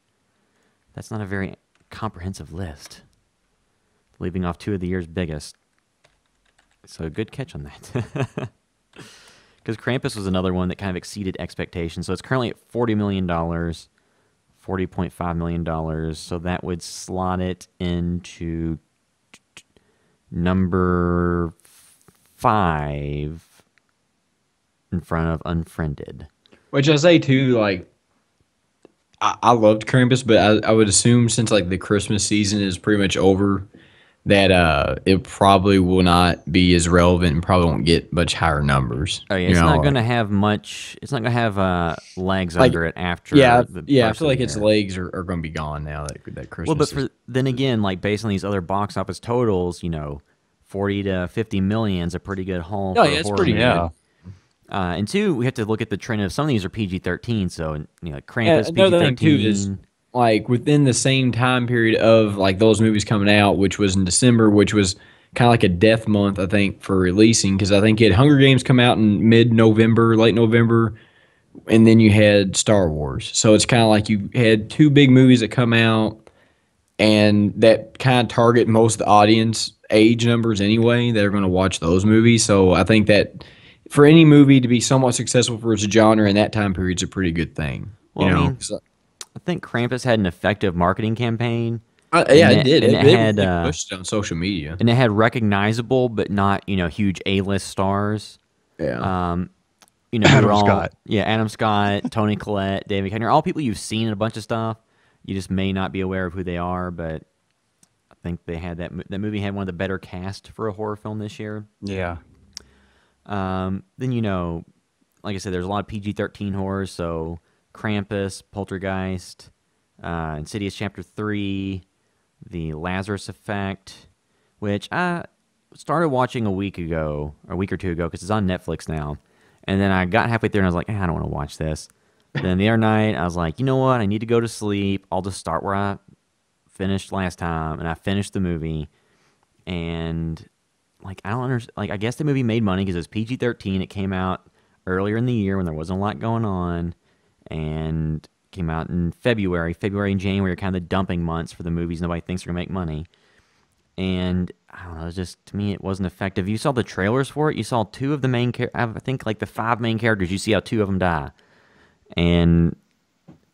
That's not a very comprehensive list. Leaving off 2 of the year's biggest. So good catch on that. Because Krampus was another one that kind of exceeded expectations. So it's currently at $40 million, $40.5 million. So that would slot it into number 5 in front of Unfriended. Which I say too, like I loved Krampus, but I would assume since like the Christmas season is pretty much over, that it probably will not be as relevant and probably won't get much higher numbers. Oh yeah, you it's know, not like- going to have much. It's not going to have legs Like, under it after. Yeah, the yeah. I first feel of like the its year. legs are going to be gone now. That Christmas. Well, but season. then again, like based on these other box office totals, 40 to 50 million is a pretty good haul. Oh, for yeah, a it's horror pretty movie. Yeah. And 2, we have to look at the trend of some of these are PG-13. So like Yeah, Krampus another thing too is PG-13. like within the same time period of like those movies coming out, which was in December, which was kind of like a death month, I think, for releasing, because I think you had Hunger Games come out in mid-November, late November, and then you had Star Wars. So it's kind of like you had 2 big movies that come out, and that kind of target most of the audience age numbers anyway. They're going to watch those movies. So I think that for any movie to be somewhat successful for its genre in that time period is a pretty good thing. Well, you I know? mean, I think Krampus had an effective marketing campaign. Yeah, and it did. and It it had, really pushed it on social media. And it had recognizable but not huge A-list stars. Yeah. Who Adam are all- Scott. Yeah, Adam Scott, Tony Collette, David Kenner, all people you've seen in a bunch of stuff. You just may not be aware of who they are, but I think they had that movie had one of the better cast for a horror film this year. Yeah. Then like I said, there's a lot of PG-13 horror, so Krampus, Poltergeist, Insidious Chapter 3, The Lazarus Effect, which I started watching a week or 2 ago, because it's on Netflix now. And then I got halfway through and I was like, I don't want to watch this. Then the other night I was like, you know what? I need to go to sleep. I'll just start where I finished last time. And I finished the movie. And like, I don't understand. Like, I guess the movie made money because it was PG-13. It came out earlier in the year when there wasn't a lot going on. And came out in February. February and January are kind of the dumping months for the movies nobody thinks are going to make money. And I don't know, it's just, to me, it wasn't effective. You saw the trailers for it. You saw 2 of the main I think like the 5 main characters, you see how 2 of them die. And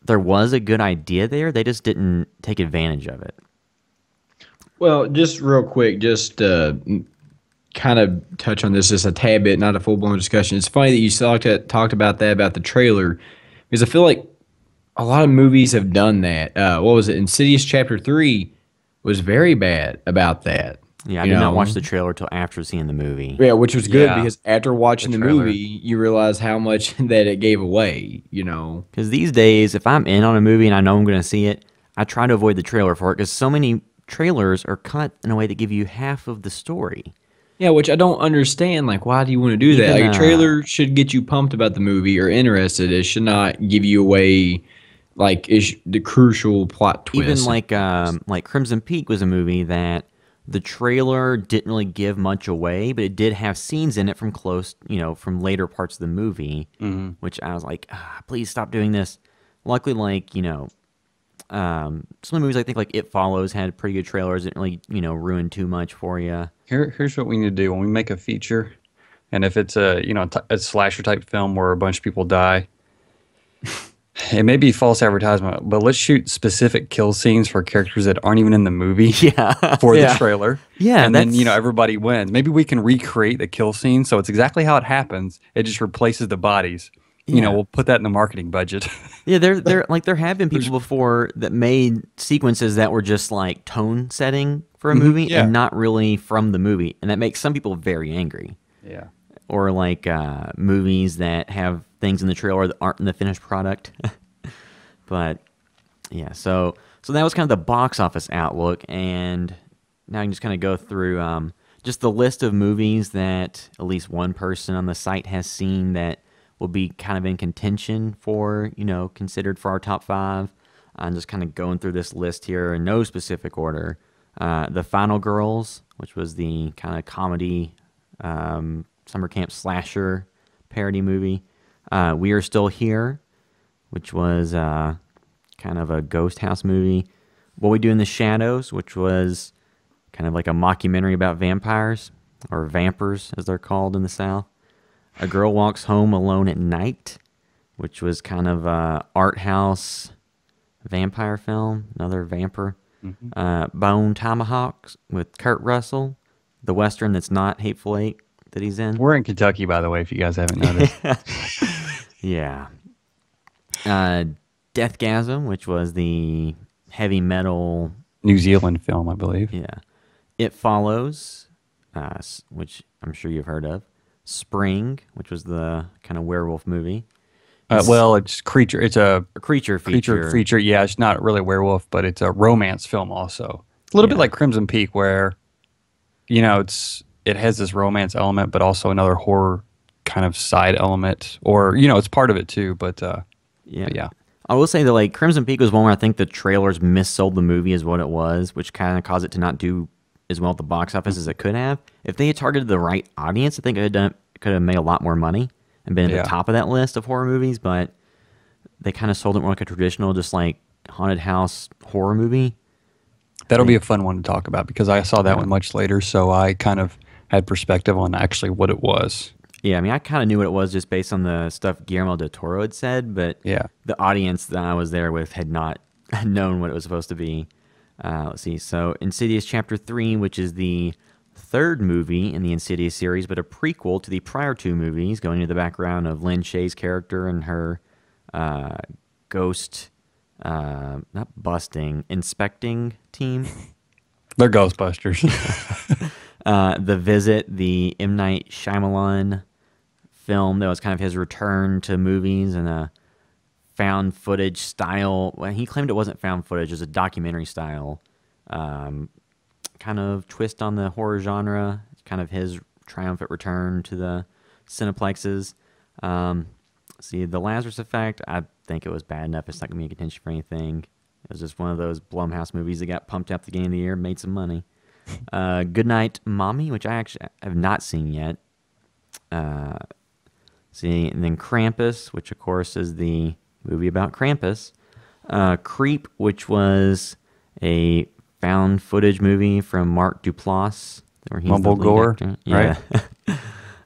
there was a good idea there. They just didn't take advantage of it. Well, just real quick, just kind of touch on this just a tad bit, not a full-blown discussion. It's funny that you talked about that, about the trailer, because I feel like a lot of movies have done that. What was it? Insidious Chapter 3 was very bad about that. Yeah, I You did know? not watch the trailer till after seeing the movie. Yeah, which was good Yeah. because after watching the trailer. movie, you realize how much that it gave away, you know. Because these days, if I'm in on a movie and I know I'm going to see it, I try to avoid the trailer for it because so many trailers are cut in a way that give you half of the story. Yeah, which I don't understand. Like, why do you want to do that? Even, Like, a trailer should get you pumped about the movie or interested. It should not give you away, like, the crucial plot twist. Even like Crimson Peak was a movie that the trailer didn't really give much away, but it did have scenes in it from from later parts of the movie, which I was like, please stop doing this. Luckily, like, some of the movies I think like It Follows had pretty good trailers, didn't really, ruin too much for you. Here's what we need to do when we make a feature, and if it's a a slasher type film where a bunch of people die, it may be false advertisement, but let's shoot specific kill scenes for characters that aren't even in the movie Yeah. for Yeah. the trailer. Yeah, and then that's- everybody wins. Maybe we can recreate the kill scene so it's exactly how it happens. It just replaces the bodies. Yeah. We'll put that in the marketing budget. Yeah, there have been people before that made sequences that were just like tone setting for a movie yeah. and not really from the movie, and that makes some people very angry. Yeah. Or like movies that have things in the trailer that aren't in the finished product. But yeah, so that was kind of the box office outlook, and now I can just kind of go through just the list of movies that at least one person on the site has seen that will be kind of in contention for, considered for our top 5. I'm just kind of going through this list here in no specific order. The Final Girls, which was the kind of comedy summer camp slasher parody movie. We Are Still Here, which was kind of a ghost house movie. What We Do in the Shadows, which was kind of like a mockumentary about vampires, or vampers as they're called in the South. A Girl Walks Home Alone at Night, which was kind of a art house vampire film, another vampire. Bone Tomahawks with Kurt Russell, the Western that's not Hateful Eight that he's in. We're in Kentucky, by the way, if you guys haven't noticed. Yeah. Deathgasm, which was the heavy metal New Zealand film, I believe. Yeah. It Follows, which I'm sure you've heard of. Spring, which was the kind of werewolf movie. Well, it's creature. It's a creature feature. Feature. Yeah, it's not really werewolf, but it's a romance film also. A little bit like Crimson Peak, where it has this romance element, but also another horror kind of side element, or it's part of it too. But yeah. I will say that like Crimson Peak was one where I think the trailers missold the movie as what it was, which kind of caused it to not do as well at the box office as it could have. If they had targeted the right audience, I think it could have made a lot more money and been at the top of that list of horror movies. But they kind of sold it more like a traditional, just like haunted house horror movie. That'll be a fun one to talk about because I saw that one much later, so I kind of had perspective on actually what it was. Yeah, I mean, I kind of knew what it was just based on the stuff Guillermo del Toro had said, but the audience that I was there with had not known what it was supposed to be. Let's see. So, Insidious Chapter 3, which is the third movie in the Insidious series, but a prequel to the prior 2 movies, going into the background of Lynn Shaye's character and her ghost, not busting, inspecting team. They're Ghostbusters. The Visit, the M. Night Shyamalan film that was kind of his return to movies and a found footage style. Well, he claimed it wasn't found footage; it was a documentary style kind of twist on the horror genre. It's kind of his triumphant return to the cineplexes. See, The Lazarus Effect, I think it was bad enough. It's not going to be a contention for anything. It was just one of those Blumhouse movies that got pumped out the beginning of the year, made some money. Goodnight Mommy, which I actually have not seen yet. See, and then Krampus, which of course is the movie about Krampus. Creep, which was a found footage movie from Mark Duplass. Where he's Mumblegore, right?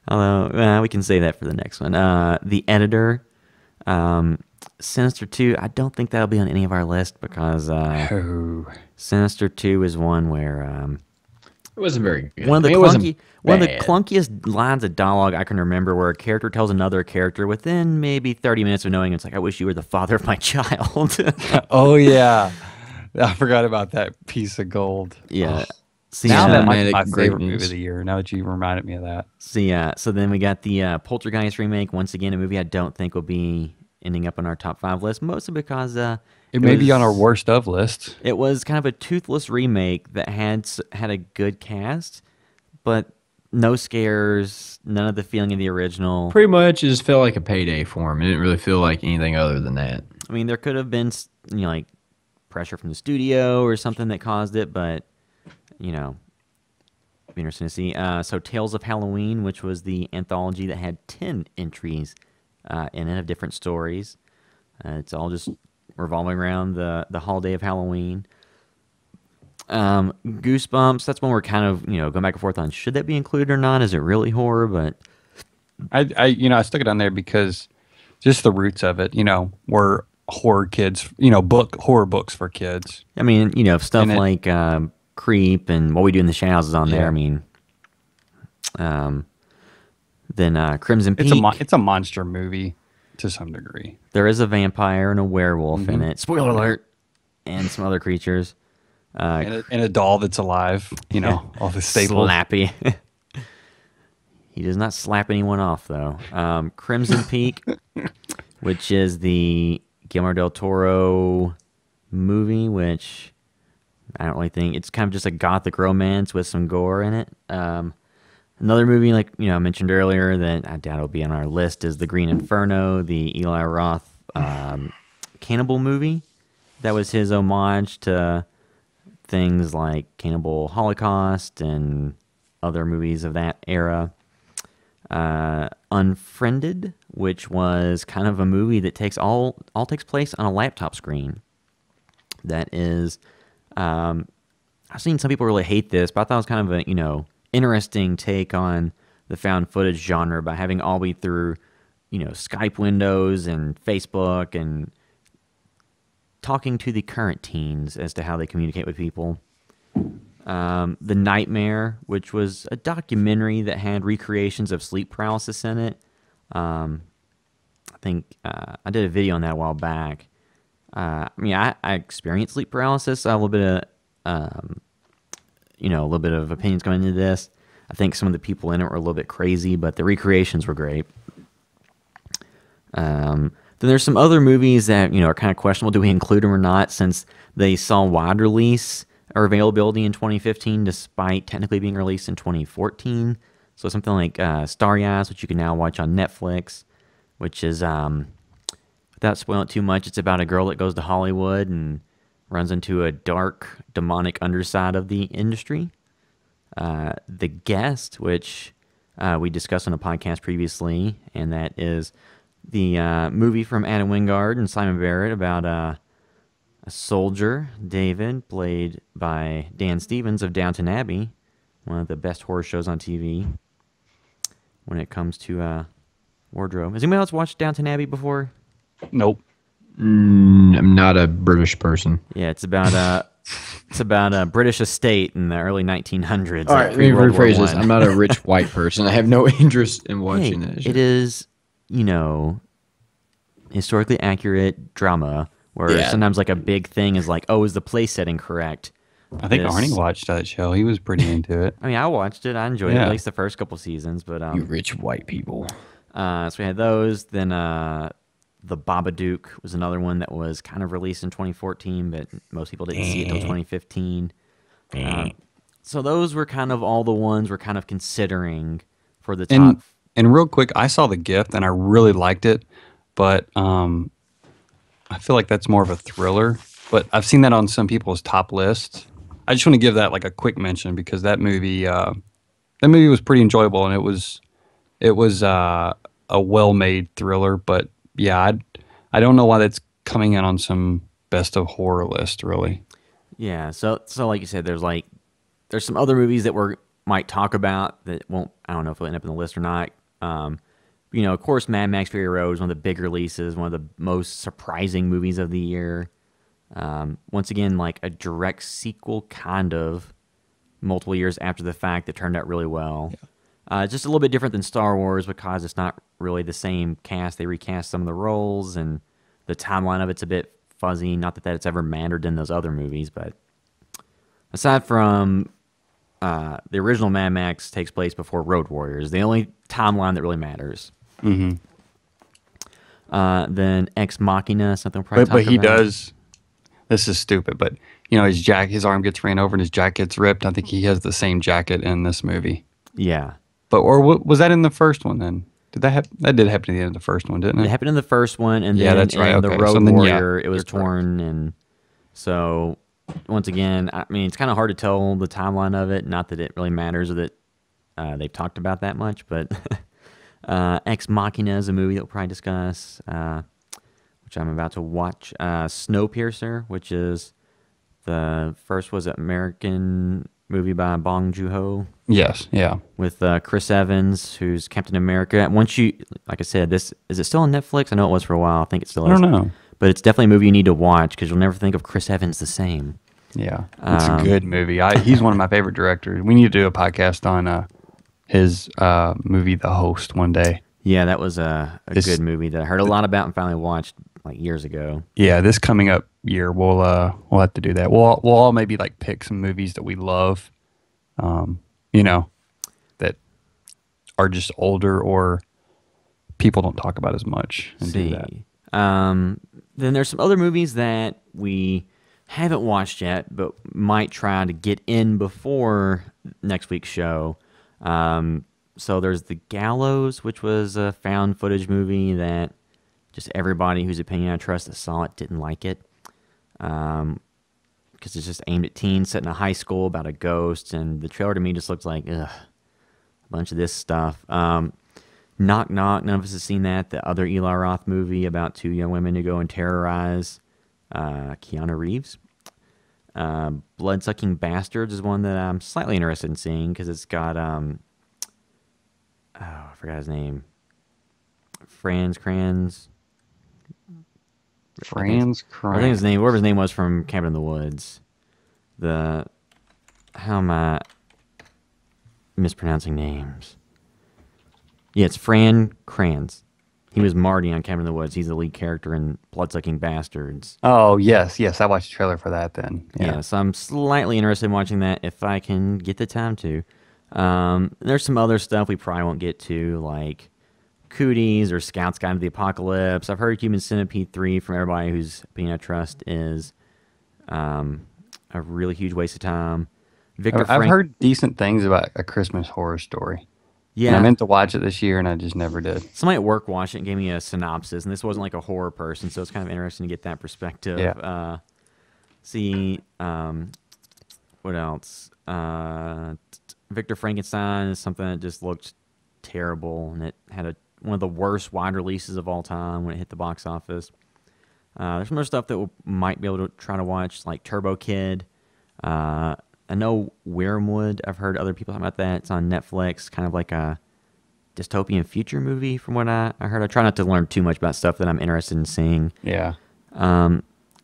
Although, we can say that for the next one. The Editor. Sinister 2, I don't think that'll be on any of our list because Sinister 2 is one where it wasn't very good. One of the clunkiest lines of dialogue I can remember, where a character tells another character within maybe 30 minutes of knowing, it's like, I wish you were the father of my child. Oh yeah, I forgot about that piece of gold. Yeah. See, now that might be my favorite movie of the year. Now that you reminded me of that. So then we got the Poltergeist remake. Once again, a movie I don't think will be ending up on our top 5 list, mostly because it may be on our worst of list. It was kind of a toothless remake that had a good cast, but no scares, none of the feeling of the original. Pretty much just felt like a payday for him. It didn't really feel like anything other than that. I mean, there could have been like pressure from the studio or something that caused it, but be interesting to see. So Tales of Halloween, which was the anthology that had 10 entries in it of different stories. It's all just revolving around the holiday of Halloween. Goosebumps, that's one we're kind of going back and forth on. Should that be included or not? Is it really horror? But I stuck it on there because just the roots of it. We're horror kids. Horror books for kids. I mean, stuff like Creep and What We Do in the Shadows is on there. I mean, then Crimson Peak. It's a monster movie to some degree. There is a vampire and a werewolf in it. Spoiler alert! And some other creatures. And a doll that's alive. All the staples. Slappy. He does not slap anyone off, though. Crimson Peak, which is the Guillermo del Toro movie, which I don't really think it's kind of just a gothic romance with some gore in it. Another movie, like I mentioned earlier, that I doubt will be on our list is The Green Inferno, the Eli Roth cannibal movie. That was his homage to things like Cannibal Holocaust and other movies of that era. Unfriended, which was kind of a movie that takes place on a laptop screen. That is, I've seen some people really hate this, but I thought it was kind of a interesting take on the found footage genre by having all be through Skype windows and Facebook and talking to the current teens as to how they communicate with people. The Nightmare, which was a documentary that had recreations of sleep paralysis in it. I think I did a video on that a while back. I experienced sleep paralysis. I have a little bit of, a little bit of opinions going into this. I think some of the people in it were a little bit crazy, but the recreations were great. Then there's some other movies that are kind of questionable. Do we include them or not? Since they saw wide release or availability in 2015, despite technically being released in 2014. So something like Starry Eyes, which you can now watch on Netflix, which is, without spoiling it too much, it's about a girl that goes to Hollywood and runs into a dark, demonic underside of the industry. The Guest, which we discussed on a podcast previously, and that is the movie from Adam Wingard and Simon Barrett about a soldier, David, played by Dan Stevens of Downton Abbey, one of the best horror shows on TV when it comes to wardrobe. Has anybody else watched Downton Abbey before? Nope. I'm not a British person. Yeah, it's about a British estate in the early 1900s. All right, let me rephrase this. I'm not a rich white person. I have no interest in watching that. It is, historically accurate drama where sometimes like a big thing is like, oh, is the place setting correct? I think Arnie watched that show. He was pretty into it. I watched it. I enjoyed it, at least the first couple seasons. But you rich white people. So we had those. Then The Babadook was another one that was kind of released in 2014, but most people didn't see it until 2015. So those were kind of all the ones we're kind of considering for the top. And real quick, I saw The Gift, and I really liked it, but I feel like that's more of a thriller. But I've seen that on some people's top lists. I just want to give that like a quick mention because that movie was pretty enjoyable, and it was a well-made thriller. But yeah, I don't know why that's coming in on some best of horror list, really. Yeah, so like you said, there's some other movies that we might talk about that won't. I don't know if it'll end up in the list or not. Of course, Mad Max Fury Road is one of the big releases, one of the most surprising movies of the year. Once again, like a direct sequel, kind of, multiple years after the fact that turned out really well. Yeah. Just a little bit different than Star Wars because it's not really the same cast. They recast some of the roles, and the timeline of it's a bit fuzzy. Not that it's ever mattered in those other movies, but aside from the original Mad Max takes place before Road Warriors, the only timeline that really matters. Mm-hmm. Then Ex Machina, something we'll probably talk but he about. does. This is stupid, but his arm gets ran over and his jacket gets ripped. I think he has the same jacket in this movie. Yeah. Was that in the first one then? That did happen at the end of the first one, didn't it? It happened in the first one, and yeah, then that's right. in the Road Warrior, it was torn, correct. And so once again, it's kind of hard to tell the timeline of it. Not that it really matters or that they've talked about that much, but Ex Machina is a movie that we'll probably discuss, which I'm about to watch. Snowpiercer, which is the first American movie by Bong Joon-ho. Yes, yeah. With Chris Evans, who's Captain America. Once like I said, is it still on Netflix? I know it was for a while. I think it still is. I don't know. But it's definitely a movie you need to watch because you'll never think of Chris Evans the same. Yeah, it's a good movie. He's one of my favorite directors. We need to do a podcast on his movie, The Host, one day. Yeah, that was a good movie that I heard a lot about and finally watched like years ago. Yeah, this coming up year, we'll have to do that. We'll all maybe like pick some movies that we love, that are just older or people don't talk about as much, and do that. Then there's some other movies that we haven't watched yet, but might try to get in before next week's show. So there's The Gallows, which was a found footage movie that just everybody whose opinion I trust that saw it didn't like it. Because it's just aimed at teens set in a high school about a ghost, and the trailer to me just looks like a bunch of this stuff. Knock Knock, none of us have seen that. The other Eli Roth movie about two young women who go and terrorize Keanu Reeves. Blood-Sucking Bastards is one that I'm slightly interested in seeing because it's got, I forgot his name. Franz Kranz. I think his name, whatever his name was from Cabin in the Woods. How am I mispronouncing names? Yeah, it's Fran Kranz. He was Marty on Cabin in the Woods. He's the lead character in Blood-Sucking Bastards. Oh, yes. I watched the trailer for that then. Yeah, so I'm slightly interested in watching that if I can get the time to. There's some other stuff we probably won't get to, like Cooties or Scout's Guide to the Apocalypse. I've heard Human Centipede 3 from everybody whose opinion I trust is a really huge waste of time. I've heard decent things about A Christmas Horror Story. Yeah, and I meant to watch it this year, and I just never did. Somebody at work watched it and gave me a synopsis, and this wasn't like a horror person, so it's kind of interesting to get that perspective. Yeah. What else? Victor Frankenstein is something that just looked terrible, and it had one of the worst wide releases of all time when it hit the box office. There's some other stuff that we might be able to try to watch, like Turbo Kid. I know Wormwood. I've heard other people talk about that. It's on Netflix, kind of like a dystopian future movie from what I heard. I try not to learn too much about stuff that I'm interested in seeing. Yeah.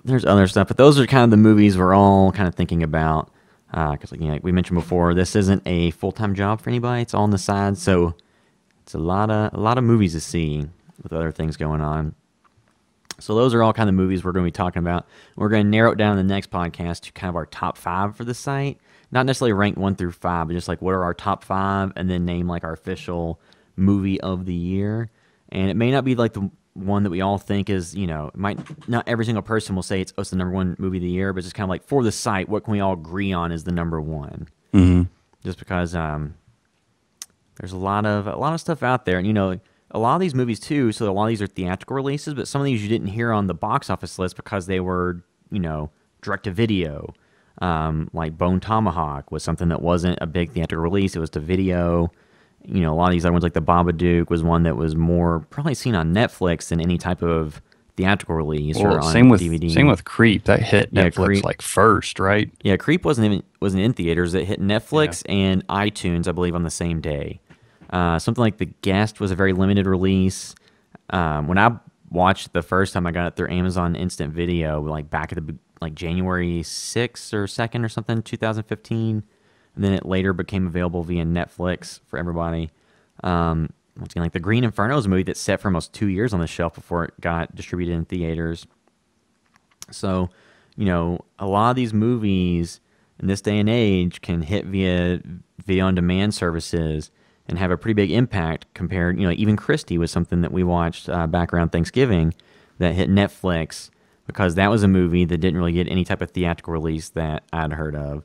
There's other stuff, but those are kind of the movies we're all kind of thinking about. Because like we mentioned before, this isn't a full-time job for anybody. It's all on the side, so it's a lot of movies to see with other things going on. So those are all kind of movies we're going to be talking about. We're going to narrow it down in the next podcast to kind of our top 5 for the site. Not necessarily ranked 1 through 5, but just like what are our top 5, and then name like our official movie of the year. And it may not be like the one that we all think is, not every single person will say it's the number 1 movie of the year, but it's just kind of like for the site, what can we all agree on is the number 1? Mm-hmm. Just because there's a lot of stuff out there, and a lot of these movies too. So a lot of these are theatrical releases, but some of these you didn't hear on the box office list because they were, direct to video. Like Bone Tomahawk was something that wasn't a big theatrical release; it was to video. A lot of these other ones, like The Babadook, was one that was more probably seen on Netflix than any type of theatrical release or on DVD. Same with Creep. That hit Netflix like first, right? Yeah, Creep wasn't in theaters. It hit Netflix and iTunes, I believe, on the same day. Something like The Guest was a very limited release. When I watched it the first time, I got it through Amazon Instant Video, like back at January 6th or 2nd or something, 2015. And then it later became available via Netflix for everybody. Once again, like The Green Inferno is a movie that sat for almost 2 years on the shelf before it got distributed in theaters. So, a lot of these movies in this day and age can hit via video-on-demand services and have a pretty big impact compared, even Christie was something that we watched back around Thanksgiving that hit Netflix because that was a movie that didn't really get any type of theatrical release that I'd heard of.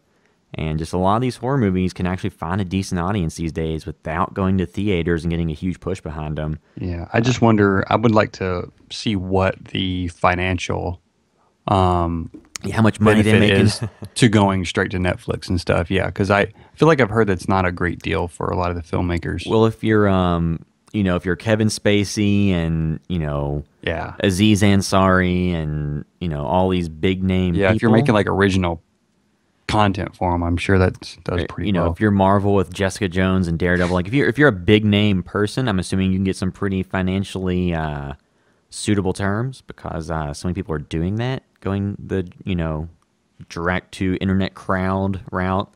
And just a lot of these horror movies can actually find a decent audience these days without going to theaters and getting a huge push behind them. Yeah, I just wonder, I would like to see what the financial how much money they make is to going straight to Netflix and stuff. Yeah, because I feel like I've heard that's not a great deal for a lot of the filmmakers. Well, if you're if you're Kevin Spacey and Aziz Ansari and all these big name people, if you're making like original content for them, I'm sure that does pretty well. If you're Marvel with Jessica Jones and Daredevil, like if you're a big name person, I'm assuming you can get some pretty financially suitable terms because so many people are doing that, going the direct to internet crowd route.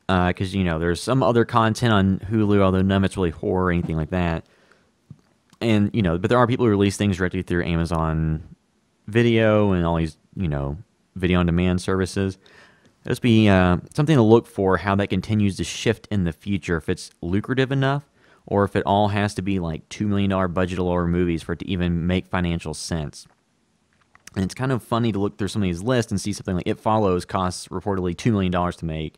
Because there's some other content on Hulu, although none of it's really horror or anything like that. And but there are people who release things directly through Amazon Video and all these video on demand services. It'll be something to look for how that continues to shift in the future, if it's lucrative enough, or if it all has to be like $2 million budget or lower movies for it to even make financial sense. And it's kind of funny to look through some of these lists and see something like It Follows costs reportedly $2 million to make,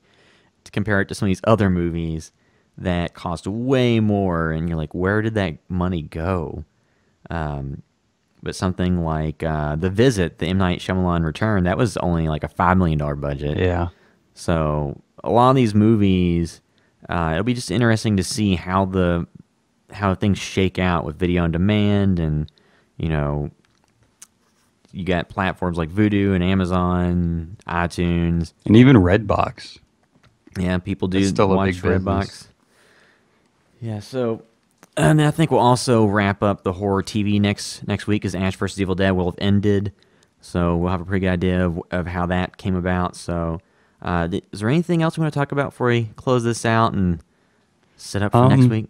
to compare it to some of these other movies that cost way more. And you're like, where did that money go? But something like The Visit, the M. Night Shyamalan Return, that was only like a $5 million budget. Yeah. So a lot of these movies, it'll be just interesting to see how things shake out with video on demand, and you got platforms like Vudu and Amazon, iTunes, and even Redbox. Yeah, people do It's still a watch big Redbox. business. Yeah, so and I think we'll also wrap up the horror TV next week, as Ash vs. Evil Dead will have ended. So we'll have a pretty good idea of how that came about. So is there anything else we want to talk about before we close this out and set up for next week?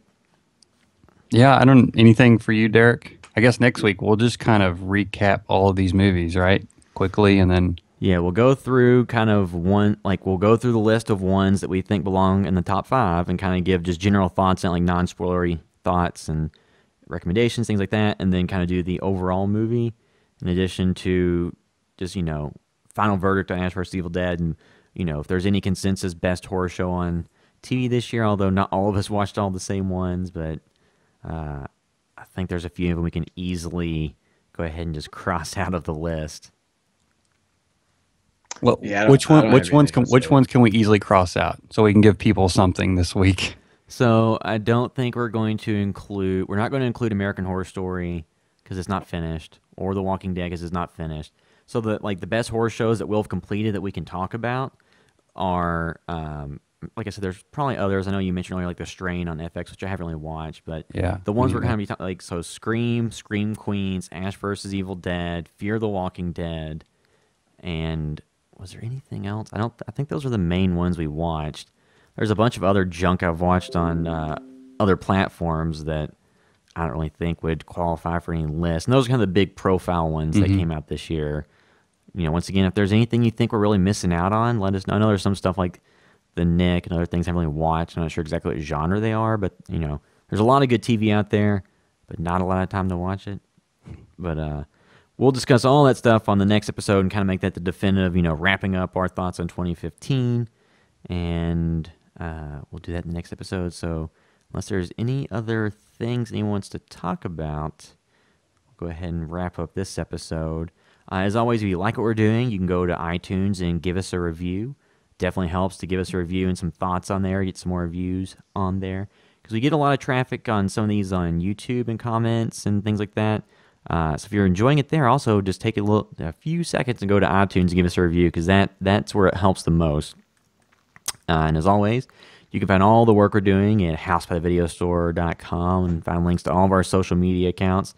Yeah, anything for you, Derek? I guess next week we'll just kind of recap all of these movies, right? Quickly, and then... Yeah, we'll go through we'll go through the list of ones that we think belong in the top 5 and kind of give just general thoughts and like non-spoilery thoughts and recommendations, things like that, and then kind of do the overall movie in addition to just, final verdict on Ash vs. Evil Dead, and, if there's any consensus best horror show on TV this year, although not all of us watched all the same ones, but I think there's a few of them we can easily go ahead and just cross out of the list. Well, which ones can we easily cross out so we can give people something this week? So I don't think we're not going to include American Horror Story because it's not finished, or The Walking Dead because it's not finished. So the best horror shows that we'll have completed that we can talk about are, like I said, there's probably others. I know you mentioned earlier, like The Strain on FX, which I haven't really watched, but the ones we're going to be talking, like, so Scream Queens, Ash vs. Evil Dead, Fear the Walking Dead, and was there anything else? I think those are the main ones we watched. There's a bunch of other junk I've watched on other platforms that I don't really think would qualify for any list. And those are kind of the big profile ones that came out this year. Once again, if there's anything you think we're really missing out on, let us know. I know there's some stuff like The Nick and other things I haven't really watched. I'm not sure exactly what genre they are, but, there's a lot of good TV out there, but not a lot of time to watch it. But we'll discuss all that stuff on the next episode and kind of make that the definitive, wrapping up our thoughts on 2015. And we'll do that in the next episode. So unless there's any other things anyone wants to talk about, we'll go ahead and wrap up this episode. As always, if you like what we're doing, you can go to iTunes and give us a review. Definitely helps to give us a review and some thoughts on there, get some more reviews on there. Because we get a lot of traffic on some of these on YouTube and comments and things like that. So if you're enjoying it there, also just take a few seconds and go to iTunes and give us a review, because that's where it helps the most. And as always, you can find all the work we're doing at housebythevideostore.com and find links to all of our social media accounts.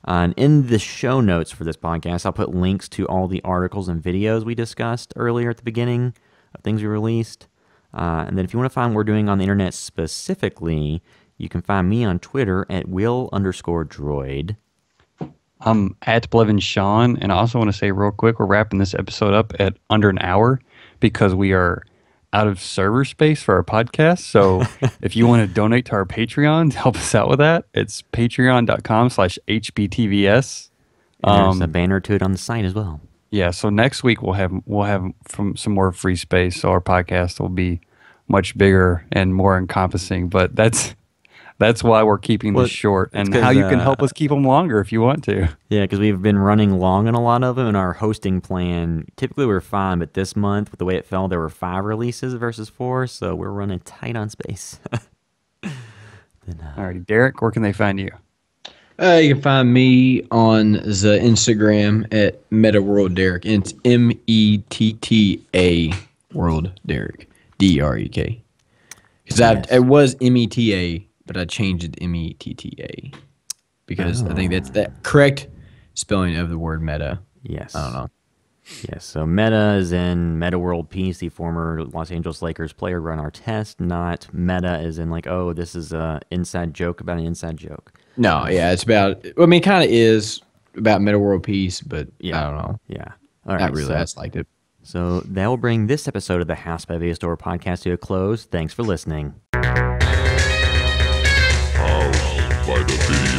And in the show notes for this podcast, I'll put links to all the articles and videos we discussed earlier at the beginning of things we released. And then if you want to find what we're doing on the internet specifically, you can find me on Twitter at will_droid. I'm at Blevin Sean, and I also want to say real quick, we're wrapping this episode up at under an hour because we are out of server space for our podcast. So if you want to donate to our Patreon to help us out with that, it's patreon.com/HBTVS. There's a banner to it on the site as well. Yeah, so next week we'll have from some more free space, so our podcast will be much bigger and more encompassing. But that's why we're keeping this short, and how you can help us keep them longer if you want to. Yeah, because we've been running long on a lot of them, and our hosting plan, typically we're fine, but this month, with the way it fell, there were 5 releases versus 4, so we're running tight on space. Alrighty, Derek, where can they find you? You can find me on the Instagram at MetaWorldDerek. It's METTA World Derek, DREK. Because it was META, but I changed it to METTA because I think that's the correct spelling of the word meta. Yes. I don't know. Yes. So Meta is in Meta World Peace, the former Los Angeles Lakers player run our test, not Meta is in like, oh, this is an inside joke about an inside joke. No, yeah, it's about, I mean, it kind of is about Meta World Peace, but I don't know. Yeah. All right. Not really. I just liked it. So that will bring this episode of the House by Video Store podcast to a close. Thanks for listening. House by the Video